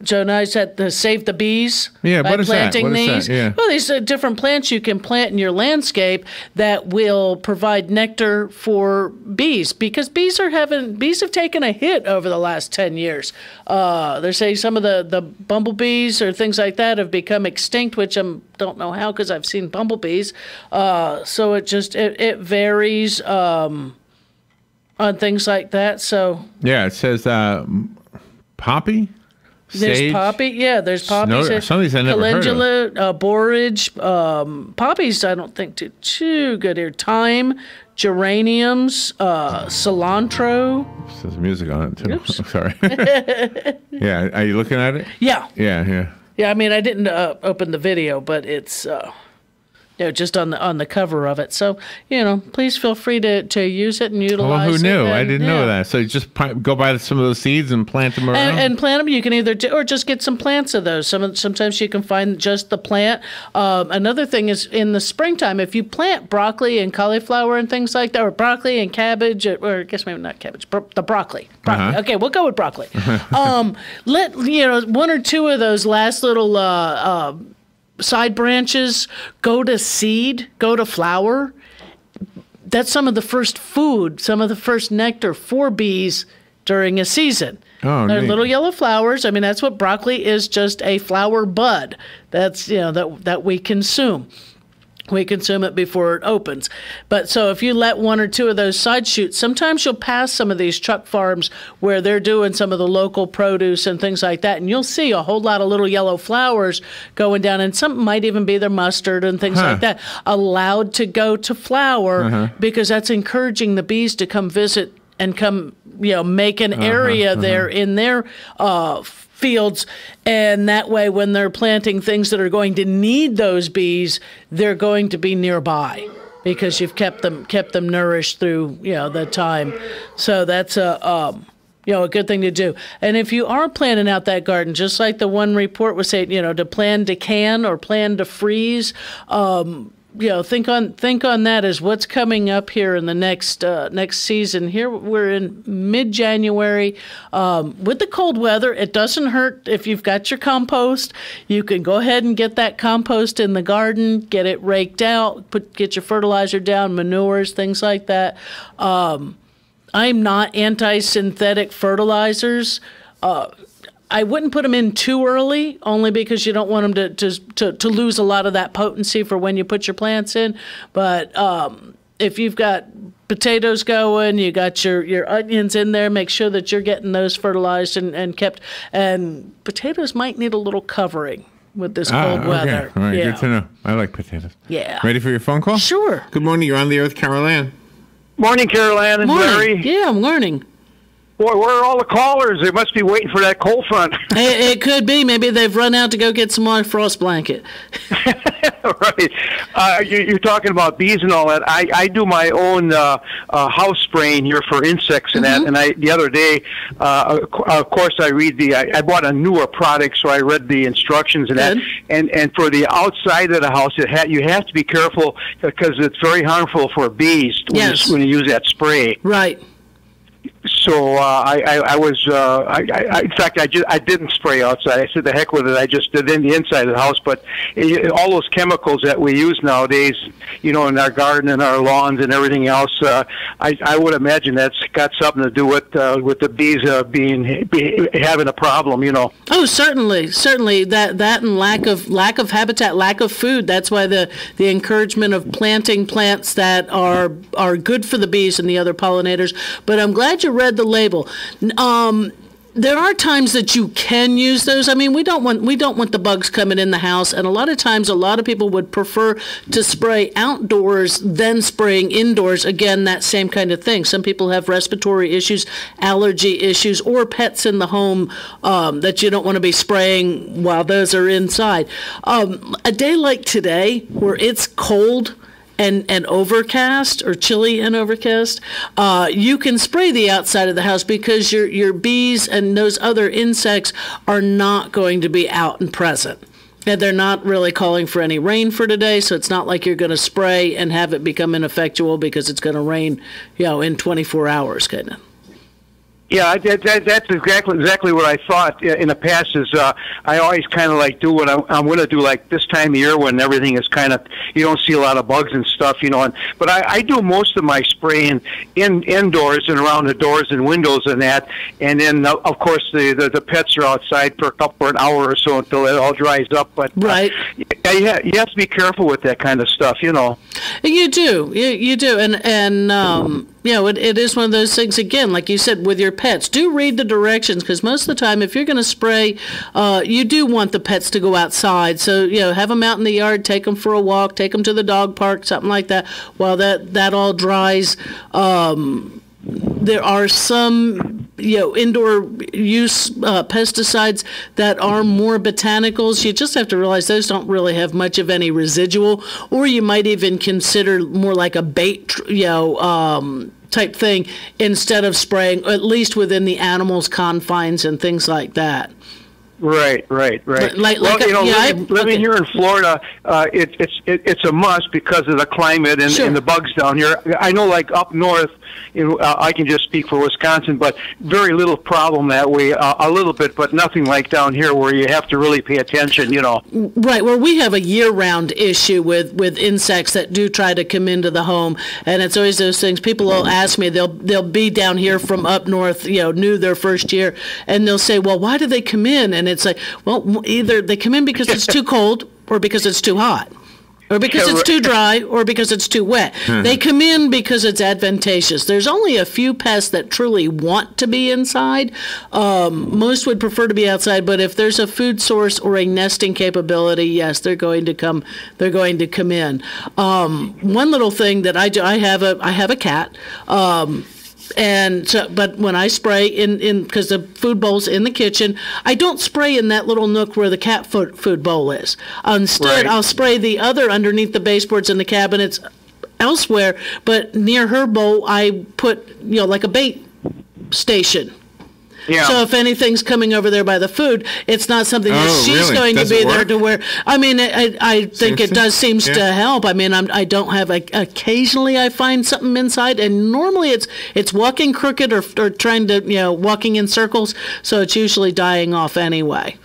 Joe and I said to save the bees by planting these. Yeah. Well, these are different plants you can plant in your landscape that will provide nectar for bees, because bees have taken a hit over the last 10 years. They're saying some of the bumblebees or things like that have become extinct, which I don't know how, because I've seen bumblebees. So it varies on things like that. So yeah, it says poppy. There's sage, poppy, there's poppies. Some of these I never heard of. Borage, poppies I don't think too good here. Thyme, geraniums, cilantro. There's music on it too. Oops. Sorry. Yeah, are you looking at it? Yeah. Yeah. Yeah, I mean, I didn't open the video, but it's just on the cover of it. So, please feel free to use it and utilize it. Well, who knew? I didn't know that. So you just go buy some of those seeds and plant them around? And plant them. You can either or just get some plants of those. Sometimes you can find just the plant. Another thing is in the springtime, if you plant broccoli and cauliflower and things like that, or broccoli and cabbage, or I guess maybe not cabbage, the broccoli. Uh-huh. Okay, we'll go with broccoli. Let 1 or 2 of those last little side branches go to seed, go to flower. That's some of the first food, some of the first nectar for bees during a season. Oh, they're neat. little yellow flowers. I mean, that's what broccoli is, just a flower bud. That's, that we consume. We consume it before it opens. But so if you let 1 or 2 of those side shoots, sometimes you'll pass some of these truck farms where they're doing some of the local produce and things like that, and you'll see a whole lot of little yellow flowers going down, and some might even be their mustard and things like that, allowed to go to flower, because that's encouraging the bees to come visit and come, make an area there in their fields, and that way when they're planting things that are going to need those bees, they're going to be nearby. because you've kept them nourished through the time. So that's a good thing to do. And if you are planning out that garden, just like the one report was saying, to plan to can or plan to freeze, think on that as what's coming up here in the next season. Here we're in mid-January. With the cold weather, it doesn't hurt if you've got your compost. You can go ahead and get that compost in the garden, get it raked out, get your fertilizer down, manures, things like that. I'm not anti-synthetic fertilizers. I wouldn't put them in too early, only because you don't want them to lose a lot of that potency for when you put your plants in. But if you've got potatoes going, you got your onions in there, make sure that you're getting those fertilized and kept. And potatoes might need a little covering with this cold weather. All right, good to know. I like potatoes. Yeah. Ready for your phone call? Sure. Good morning. You're on the air with Carol Ann. Morning, Carol Ann and Morning. Larry. Yeah, morning. Boy, where are all the callers? They must be waiting for that cold front. It could be. Maybe they've run out to go get some more frost blanket. Right. You're talking about bees and all that. I do my own house spraying here for insects and that. And the other day, of course, I bought a newer product, so I read the instructions and that. And for the outside of the house, you have to be careful because it's very harmful for bees when you use that spray. Right. So in fact, I didn't spray outside. I said, the heck with it. I just did in the inside of the house. But all those chemicals that we use nowadays, in our garden and our lawns and everything else, I would imagine that's got something to do with the bees having a problem. Oh, certainly. That and lack of habitat, lack of food. That's why the encouragement of planting plants that are good for the bees and the other pollinators. But I'm glad you read the label. There are times that you can use those. I mean, we don't want the bugs coming in the house, and a lot of times, a lot of people would prefer to spray outdoors than spraying indoors. Again, that same kind of thing. Some people have respiratory issues, allergy issues, or pets in the home that you don't want to be spraying while those are inside. A day like today, where it's cold and overcast, or chilly and overcast, you can spray the outside of the house because your bees and those other insects are not going to be out and present. And they're not really calling for any rain for today, so it's not like you're going to spray and have it become ineffectual because it's going to rain, in 24 hours, kind of. Yeah, that's exactly what I thought in the past. Is I always kind of do what I'm going to do, like this time of year when everything is kind of, you don't see a lot of bugs and stuff, but I do most of my spraying indoors and around the doors and windows and that, and then of course the pets are outside for an hour or so until it all dries up. But right, you have to be careful with that kind of stuff, You do, and it is one of those things, again, like you said, with your pets. Do read the directions, because most of the time, if you're going to spray, you do want the pets to go outside. So, have them out in the yard, take them for a walk, take them to the dog park, something like that, while that all dries. There are some, indoor use pesticides that are more botanicals. You just have to realize those don't really have much of any residual, or you might even consider more like a bait, type thing instead of spraying, at least within the animal's confines and things like that. Right. Living here in Florida, it's a must because of the climate and the bugs down here. I know, like up north, I can just speak for Wisconsin, but very little problem that way. A little bit, but nothing like down here where you have to really pay attention. Right. Well, we have a year-round issue with insects that do try to come into the home, and it's always those things. People will ask me, they'll be down here from up north, new their first year, and they'll say, well, why do they come in? And it's like, well, either they come in because it's too cold or because it's too hot. Or because it's too dry, or because it's too wet. They come in because it's advantageous. There's only a few pests that truly want to be inside. Most would prefer to be outside, but if there's a food source or a nesting capability, yes, they're going to come. They're going to come in. One little thing that I do, I have a cat. And so, but when I spray because the food bowl's in the kitchen, I don't spray in that little nook where the cat food bowl is. Instead, I'll spray the other underneath the baseboards in the cabinets, elsewhere, but near her bowl, I put, like a bait station. Yeah. So if anything's coming over there by the food, it's not something that she's going to be there to where. I mean, I think it does seems to help. I mean, I don't have. Occasionally, I find something inside, and normally it's walking crooked or trying to walking in circles. So it's usually dying off anyway.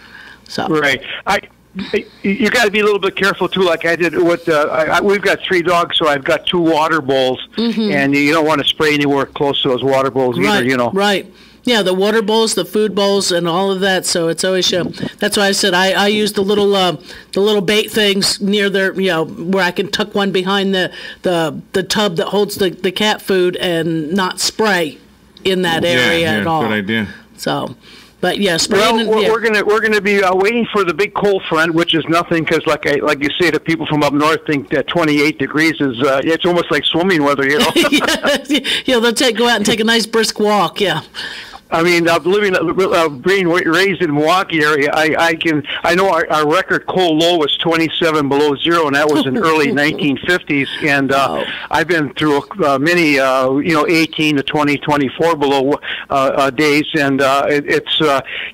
So right. You got to be a little bit careful too. Like I did with we've got 3 dogs, so I've got 2 water bowls, and you don't want to spray anywhere close to those water bowls either. Right. Yeah, the water bowls, the food bowls, and all of that. So it's always that's why I said I use the little bait things near their where I can tuck one behind the tub that holds the cat food and not spray in that area at all. Good idea. So. But yeah, spraying. Well, we're gonna be waiting for the big cold front, which is nothing because, like you say, the people from up north think that 28 degrees is it's almost like swimming weather, they'll go out and take a nice brisk walk. Yeah. I mean, being raised in Milwaukee area, I know our record cold low was 27 below zero, and that was in early 1950s. And I've been through many, 18 to 20, 24 below days, and it's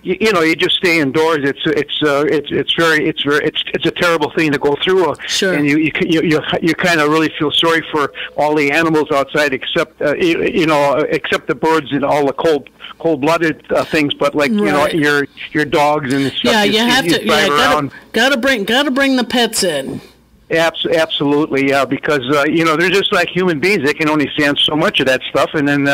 you just stay indoors. It's a terrible thing to go through. Sure. And you kind of really feel sorry for all the animals outside, except except the birds and all the cold-blooded things, but your dogs and stuff. Yeah, you have to. Gotta bring the pets in. Absolutely, yeah, because they're just like human beings. They can only stand so much of that stuff, and then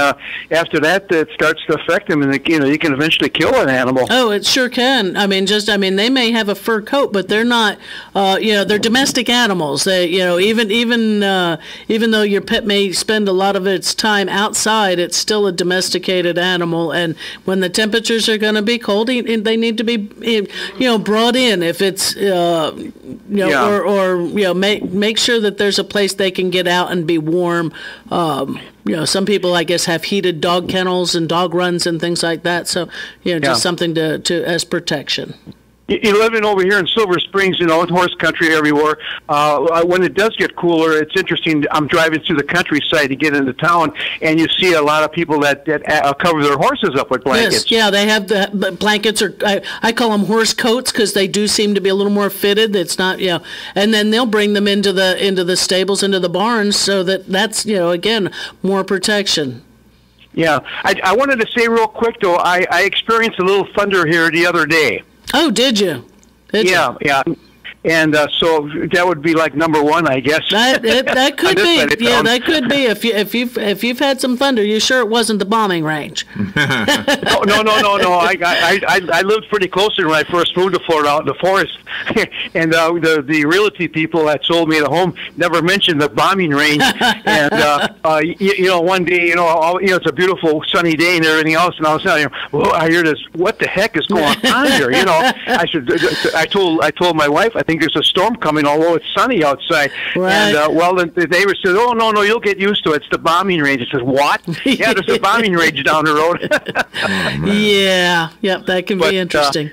after that, it starts to affect them, and you can eventually kill an animal. Oh, it sure can. I mean, they may have a fur coat, but they're not. They're domestic animals. They, even though your pet may spend a lot of its time outside, it's still a domesticated animal. And when the temperatures are going to be cold, they need to be, brought in. If it's, make sure that there's a place they can get out and be warm. Some people, I guess, have heated dog kennels and dog runs and things like that. So, just something to as protection. You living over here in Silver Springs, in horse country everywhere. When it does get cooler, it's interesting. I'm driving through the countryside to get into town, and you see a lot of people that cover their horses up with blankets. Yes, yeah, they have the blankets, or I call them horse coats because they do seem to be a little more fitted. It's not, and then they'll bring them into the stables, into the barns, so that's again, more protection. Yeah, I wanted to say real quick though, I experienced a little thunder here the other day. Oh, did you? Yeah. And so that would be like number one, I guess. That could be. Yeah, that could be. If you've had some thunder, you sure it wasn't the bombing range? No. I lived pretty close to when I first moved to Florida, out in the forest, and the realty people that sold me the home never mentioned the bombing range. And one day, it's a beautiful sunny day and everything else, and I was telling I hear this. What the heck is going on here? I told my wife, I think there's a storm coming, although it's sunny outside. Right. And the neighbor said, "Oh no, you'll get used to it. It's the bombing range." I said, "What?" Yeah, there's a bombing range down the road. Yep, that can be interesting.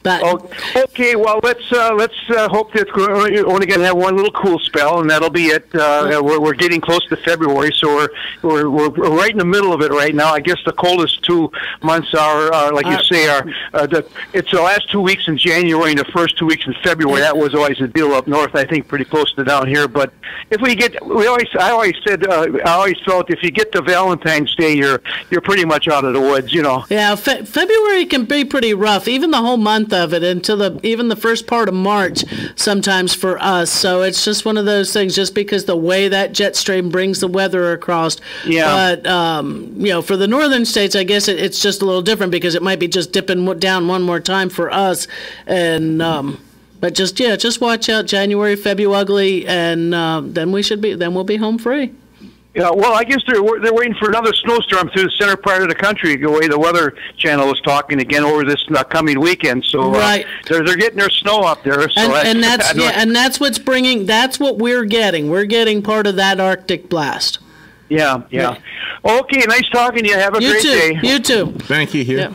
Okay, well, let's hope that we're only going to have one little cool spell, and that'll be it. We're getting close to February, so we're right in the middle of it right now. I guess the coldest 2 months are like you say, it's the last 2 weeks in January and the first 2 weeks in February. That was always the deal up north. I think pretty close to down here. But if I always felt if you get to Valentine's Day, you're pretty much out of the woods. Yeah, February can be pretty rough. Even the whole month of it until even the first part of March sometimes for us. So it's just one of those things, just because the way that jet stream brings the weather across. Yeah. But for the northern states, I guess it's just a little different because it might be just dipping down one more time for us. And but just watch out, January, February ugly, and then we'll be home free. Yeah, well, I guess they're waiting for another snowstorm through the center part of the country, the way the Weather Channel was talking again over this coming weekend. So right. They're getting their snow up there. So and that's what's bringing. That's what we're getting. We're getting part of that Arctic blast. Yeah. Okay, nice talking to you. Have a great day. You too. Thank you, Hugh. Yeah.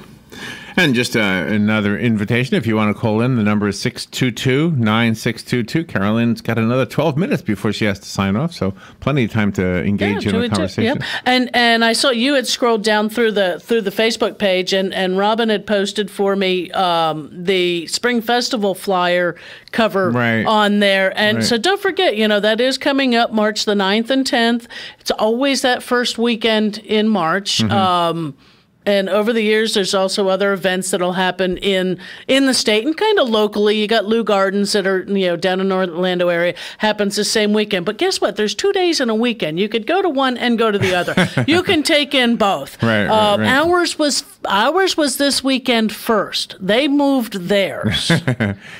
And just another invitation, if you want to call in, the number is 622-9622. Carolyn's got another 12 minutes before she has to sign off, so plenty of time to engage in a conversation. Yep. And I saw you had scrolled down through the Facebook page, and Robin had posted for me the Spring Festival flyer cover on there. And so don't forget, that is coming up March the 9th and 10th. It's always that first weekend in March. And over the years, there's also other events that'll happen in the state and kind of locally. You got Lou Gardens that are down in North Orlando area, happens the same weekend. But guess what? There's 2 days in a weekend. You could go to one and go to the other. You can take in both. Ours was this weekend first. They moved theirs.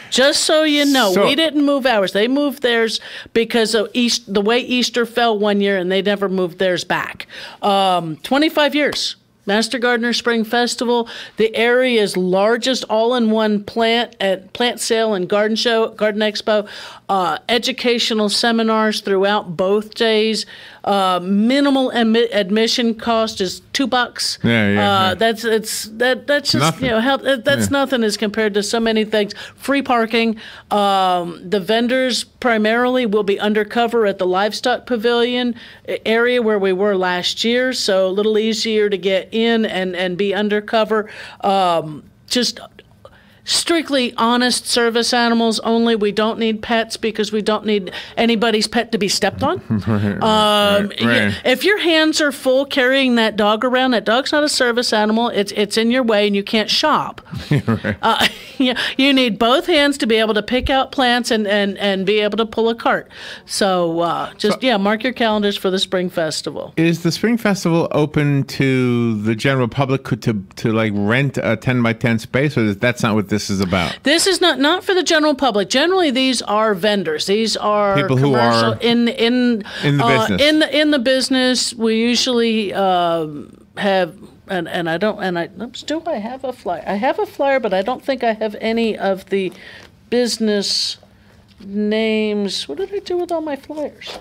Just so you know, we didn't move ours. They moved theirs because of the way Easter fell one year, and they never moved theirs back. 25 years. Master Gardener Spring Festival, the area's largest all-in-one plant sale and garden expo, educational seminars throughout both days. Minimal admission cost is $2. That's just nothing. That's nothing as compared to so many things. Free parking. The vendors primarily will be undercover at the livestock pavilion area where we were last year, so a little easier to get in and be undercover. Just strictly honest service animals only. We don't need pets because we don't need anybody's pet to be stepped on. If your hands are full carrying that dog around, that dog's not a service animal. It's in your way and you can't shop. You need both hands to be able to pick out plants and be able to pull a cart. So mark your calendars for the Spring Festival. Is the Spring Festival open to the general public to like rent a 10 by 10 space, or that's not what this is about? This is not for the general public. Generally, these are vendors. These are people who are in the business. In the business, we usually have. And I do I have a flyer? I have a flyer, but I don't think I have any of the business names. What did I do with all my flyers?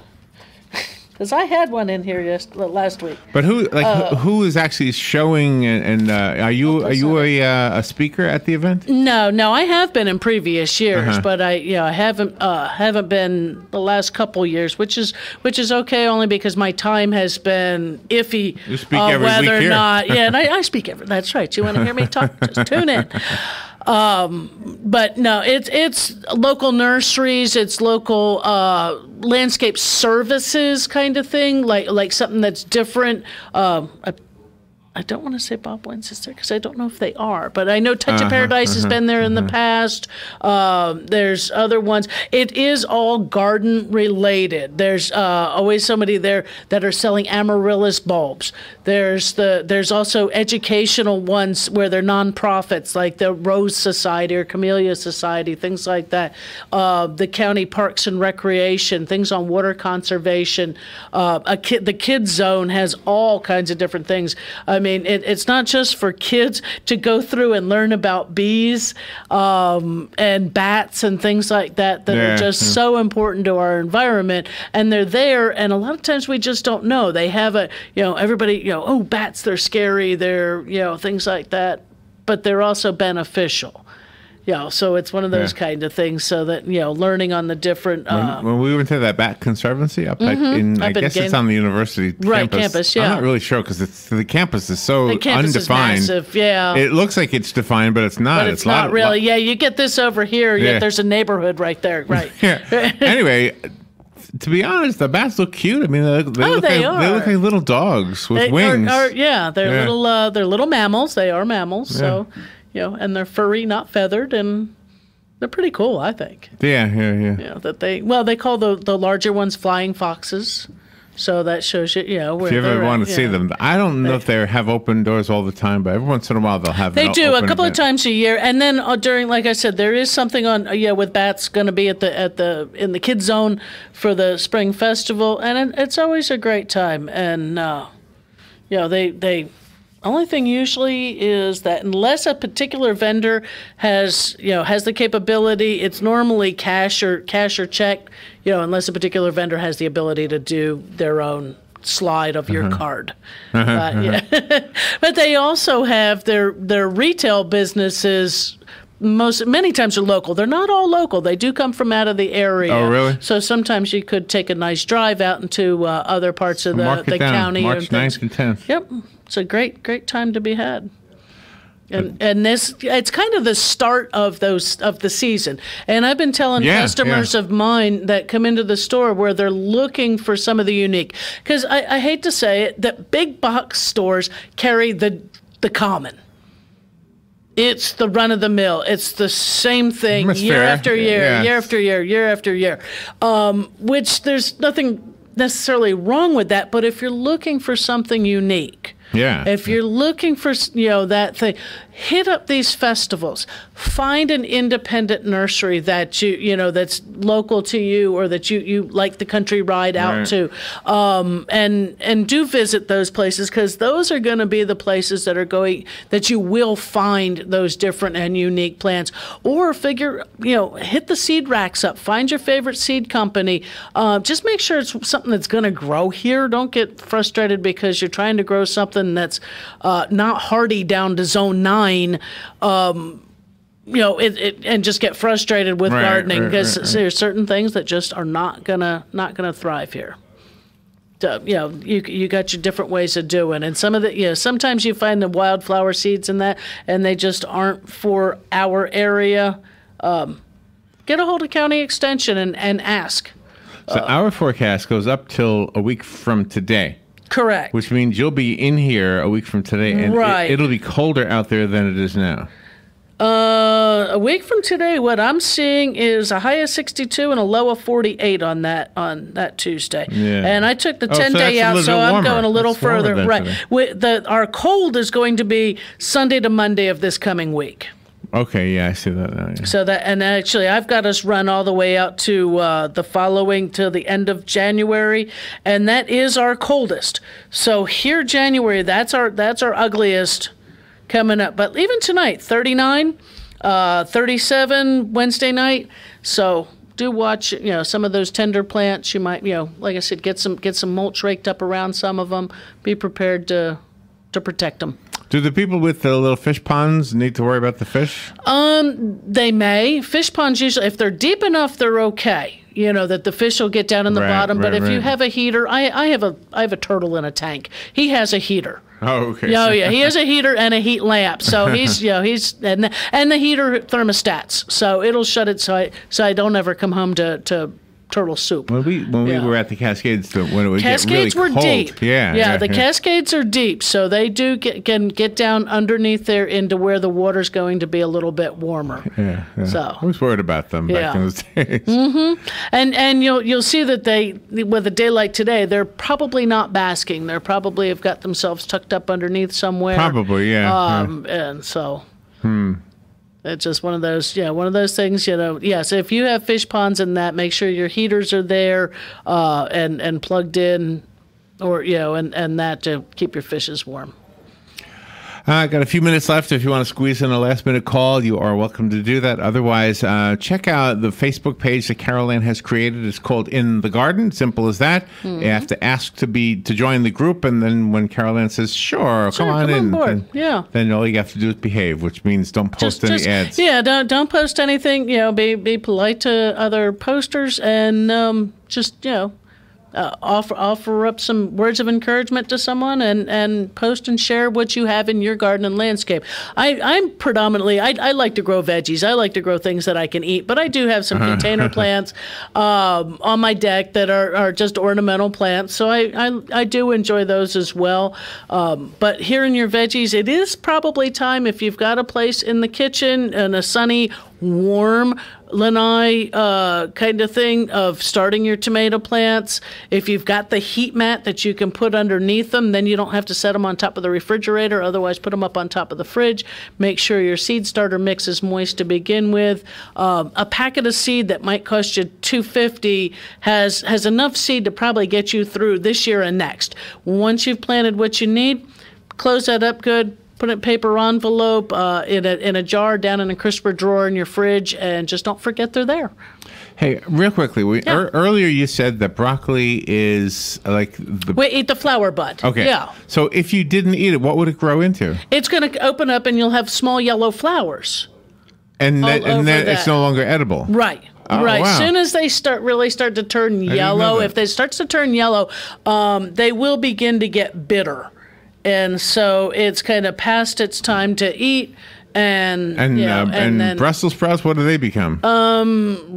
Because I had one in here last week. But who is actually showing? And are you a speaker at the event? No, I have been in previous years, but I haven't been the last couple years, which is okay, only because my time has been iffy. You speak every week whether here. or not, and I speak every. That's right. You want to hear me talk? Just tune in. But no, it's local nurseries, it's local landscape services kind of thing, like something that's different. I don't want to say Baldwin's is there because I don't know if they are, but I know Touch of Paradise has been there in the past. There's other ones. It is all garden related. There's always somebody there that are selling amaryllis bulbs. There's also educational ones where they're nonprofits like the Rose Society or Camellia Society, things like that. The county parks and recreation, things on water conservation. The kids zone has all kinds of different things. I mean, it's not just for kids to go through and learn about bees and bats and things like that are just so important to our environment. And they're there, and a lot of times we just don't know. They have everybody, oh, bats, they're scary, they're, things like that. But they're also beneficial. So it's one of those kind of things. So that learning on the different. When we went to that bat conservancy up I guess it's on the university campus. Yeah, I'm not really sure because the campus is so undefined. Is massive, it looks like it's defined, but it's not. But it's not really. You get this over here. Yet there's a neighborhood right there. Right. Anyway. To be honest, the bats look cute. I mean, they look like little dogs with wings. They're little mammals. They are mammals. Yeah. So, and they're furry, not feathered, and they're pretty cool, I think. Yeah. They call the larger ones flying foxes. So that shows you, where if you ever want to see them. I don't know if they have open doors all the time, but every once in a while they'll have. They do a couple of times a year, and then during, like I said, there is something on with bats going to be in the kids zone for the Spring Festival, and it's always a great time. And they. Only thing usually is that unless a particular vendor has the capability, it's normally cash or check. Unless a particular vendor has the ability to do their own slide of your card. Yeah. But they also have their retail businesses. Many times are local. They're not all local. They do come from out of the area. Oh, really? So sometimes you could take a nice drive out into other parts of the county. March 9th and 10th. Yep. It's a great time to be had. And this, it's kind of the start of the season. And I've been telling customers of mine that come into the store where they're looking for some of the unique. Because I hate to say it, that big box stores carry the common. It's the run of the mill. It's the same thing year after year, year after year, year after year. Which there's nothing necessarily wrong with that, but if you're looking for something unique, if you're looking for that thing, hit up these festivals. Find an independent nursery that that's local to you or that you like the country ride out to, and do visit those places, because those are going to be the places that you will find those different and unique plants. Or hit the seed racks up. Find your favorite seed company. Just make sure it's something that's going to grow here. Don't get frustrated because you're trying to grow something that's not hardy down to zone 9. And just get frustrated with gardening, because there's certain things that just are not gonna thrive here. So, you got your different ways of doing, and some of the sometimes you find the wildflower seeds in that, and they just aren't for our area. Get a hold of County Extension and ask. So our forecast goes up till a week from today. Correct. Which means you'll be in here a week from today, and it'll be colder out there than it is now. A week from today, what I'm seeing is a high of 62 and a low of 48 on that Tuesday. Yeah. And I took the 10-day out, so I'm going a little further. Right. Our cold is going to be Sunday to Monday of this coming week. Okay, yeah, I see that now. Yeah. So and actually, I've got us run all the way out to the end of January, and that is our coldest. So here, January, that's our ugliest coming up. But even tonight, 39, 37 Wednesday night. So do watch, some of those tender plants. You might, like I said, get some mulch raked up around some of them. Be prepared to protect them. Do the people with the little fish ponds need to worry about the fish? They may. Fish ponds usually, if they're deep enough, they're okay. That the fish will get down in the bottom. But if you have a heater, I have a turtle in a tank. He has a heater. Oh, okay. Oh, yeah. He has a heater and a heat lamp. So he's and the heater thermostats. So it'll shut it so I don't ever come home to turtle soup. When we were at the Cascades, when it would Cascades get really were cold. Deep. The Cascades are deep, so they do can get down underneath there into where the water's going to be a little bit warmer. Yeah. So I was worried about them back in those days. Mm-hmm. And you'll see that with a day like today, they're probably not basking. They're probably have got themselves tucked up underneath somewhere. Probably, yeah. And so. It's just one of those things, So if you have fish ponds in that, make sure your heaters are there and plugged in, or and that to keep your fishes warm. Got a few minutes left. If you want to squeeze in a last-minute call, you are welcome to do that. Otherwise, check out the Facebook page that Carol Ann has created. It's called In the Garden. Simple as that. Mm-hmm. You have to ask to join the group, and then when Carol Ann says, sure, come on in, board. Then all you have to do is behave, which means don't post any ads. Yeah, don't post anything. Be polite to other posters, and offer up some words of encouragement to someone, and post and share what you have in your garden and landscape. I'm predominantly, I like to grow veggies. I like to grow things that I can eat, but I do have some container plants on my deck that are just ornamental plants. So I do enjoy those as well. But here in your veggies, it is probably time, if you've got a place in the kitchen and a sunny, warm lanai kind of thing, of starting your tomato plants. If you've got the heat mat that you can put underneath them, then you don't have to set them on top of the refrigerator. Otherwise, put them up on top of the fridge. Make sure your seed starter mix is moist to begin with. A packet of seed that might cost you $2.50 has enough seed to probably get you through this year and next. Once you've planted what you need, close that up good. Put it in a paper envelope in a jar down in a crisper drawer in your fridge, and just don't forget they're there. Hey, real quickly, earlier you said that broccoli is like we eat the flower bud. Okay. Yeah. So if you didn't eat it, what would it grow into? It's going to open up and you'll have small yellow flowers. And then it's no longer edible. Right. Oh, right. wow. As soon as they start to turn yellow, if they starts to turn yellow, they will begin to get bitter. And so it's kind of past its time to eat. And then Brussels sprouts, what do they become?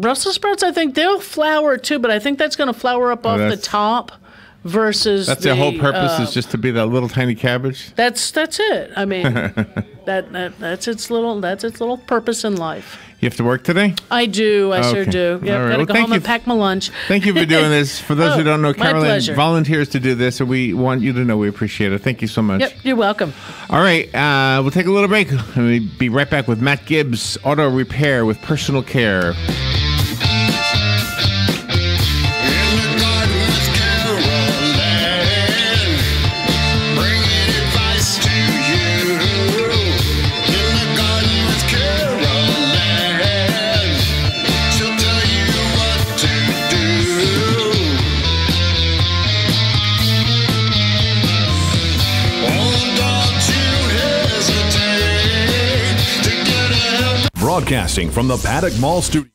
Brussels sprouts, I think they'll flower too, but I think that's going to flower up off the top versus that's their whole purpose is just to be that little tiny cabbage. That's it. I mean, that's its little purpose in life. You have to work today? I do. I sure do. Yeah, All right. gotta go home and pack my lunch. Thank you for doing this. For those who don't know, my Carolyn pleasure. volunteers to do this, and we want you to know we appreciate it. Thank you so much. Yep, you're welcome. All right, we'll take a little break, and we'll be right back with Matt Gibbs, Auto Repair with Personal Care. Broadcasting from the Paddock Mall Studio.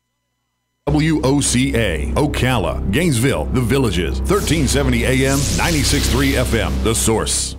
WOCA, Ocala, Gainesville, The Villages, 1370 AM, 96.3 FM, The Source.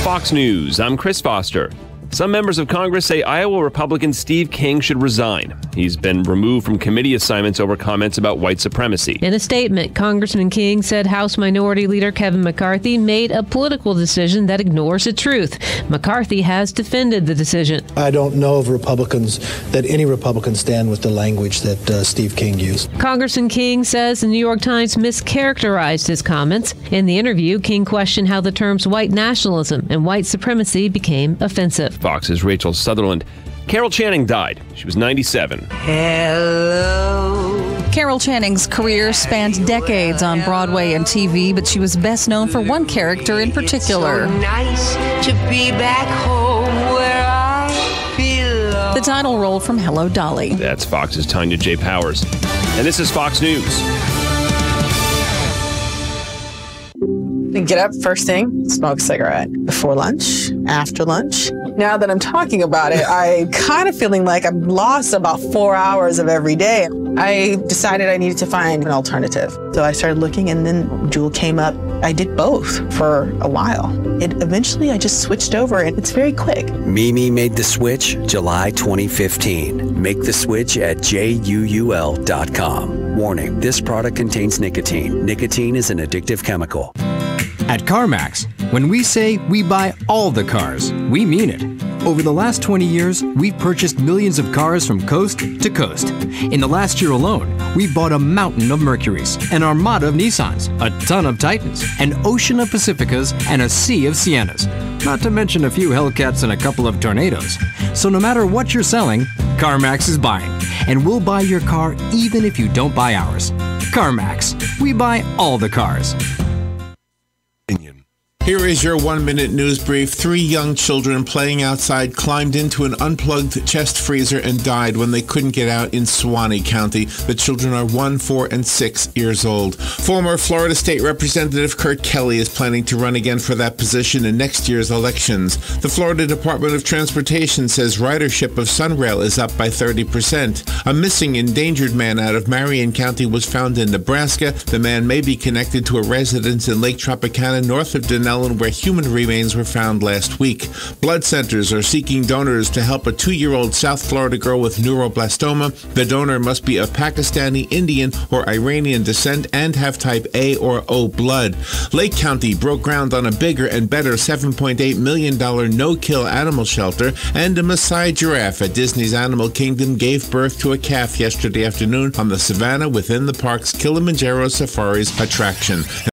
Fox News, I'm Chris Foster. Some members of Congress say Iowa Republican Steve King should resign. He's been removed from committee assignments over comments about white supremacy. In a statement, Congressman King said House Minority Leader Kevin McCarthy made a political decision that ignores the truth. McCarthy has defended the decision. I don't know of that any Republicans stand with the language that Steve King used. Congressman King says the New York Times mischaracterized his comments. In the interview, King questioned how the terms white nationalism and white supremacy became offensive. Fox's Rachel Sutherland. Carol Channing died. She was 97. Hello. Carol Channing's career spanned decades on Broadway and TV, but she was best known for one character in particular. It's so nice to be back home where I belong. The title role from Hello, Dolly. That's Fox's Tanya J. Powers. And this is Fox News. Get up first thing, smoke a cigarette. Before lunch, after lunch. Now that I'm talking about it, I kind of feeling like I've lost about 4 hours of every day. I decided I needed to find an alternative. So I started looking, and then Juul came up. I did both for a while. Eventually, I just switched over, and it's very quick. Mimi made the switch July 2015. Make the switch at JUUL.com. Warning, this product contains nicotine. Nicotine is an addictive chemical. At CarMax, when we say we buy all the cars, we mean it. Over the last 20 years, we've purchased millions of cars from coast to coast. In the last year alone, we've bought a mountain of Mercurys, an armada of Nissans, a ton of Titans, an ocean of Pacificas, and a sea of Siennas. Not to mention a few Hellcats and a couple of Tornadoes. So no matter what you're selling, CarMax is buying. And we'll buy your car even if you don't buy ours. CarMax, we buy all the cars. Here is your 1-minute news brief. 3 young children playing outside climbed into an unplugged chest freezer and died when they couldn't get out in Suwannee County. The children are 1, 4, and 6 years old. Former Florida State Representative Kurt Kelly is planning to run again for that position in next year's elections. The Florida Department of Transportation says ridership of Sunrail is up by 30%. A missing endangered man out of Marion County was found in Nebraska. The man may be connected to a residence in Lake Tropicana north of Denellen, where human remains were found last week. Blood centers are seeking donors to help a 2-year-old South Florida girl with neuroblastoma. The donor must be of Pakistani, Indian, or Iranian descent and have type A or O blood. Lake County broke ground on a bigger and better $7.8 million no-kill animal shelter, and a Maasai giraffe at Disney's Animal Kingdom gave birth to a calf yesterday afternoon on the savannah within the park's Kilimanjaro Safaris attraction.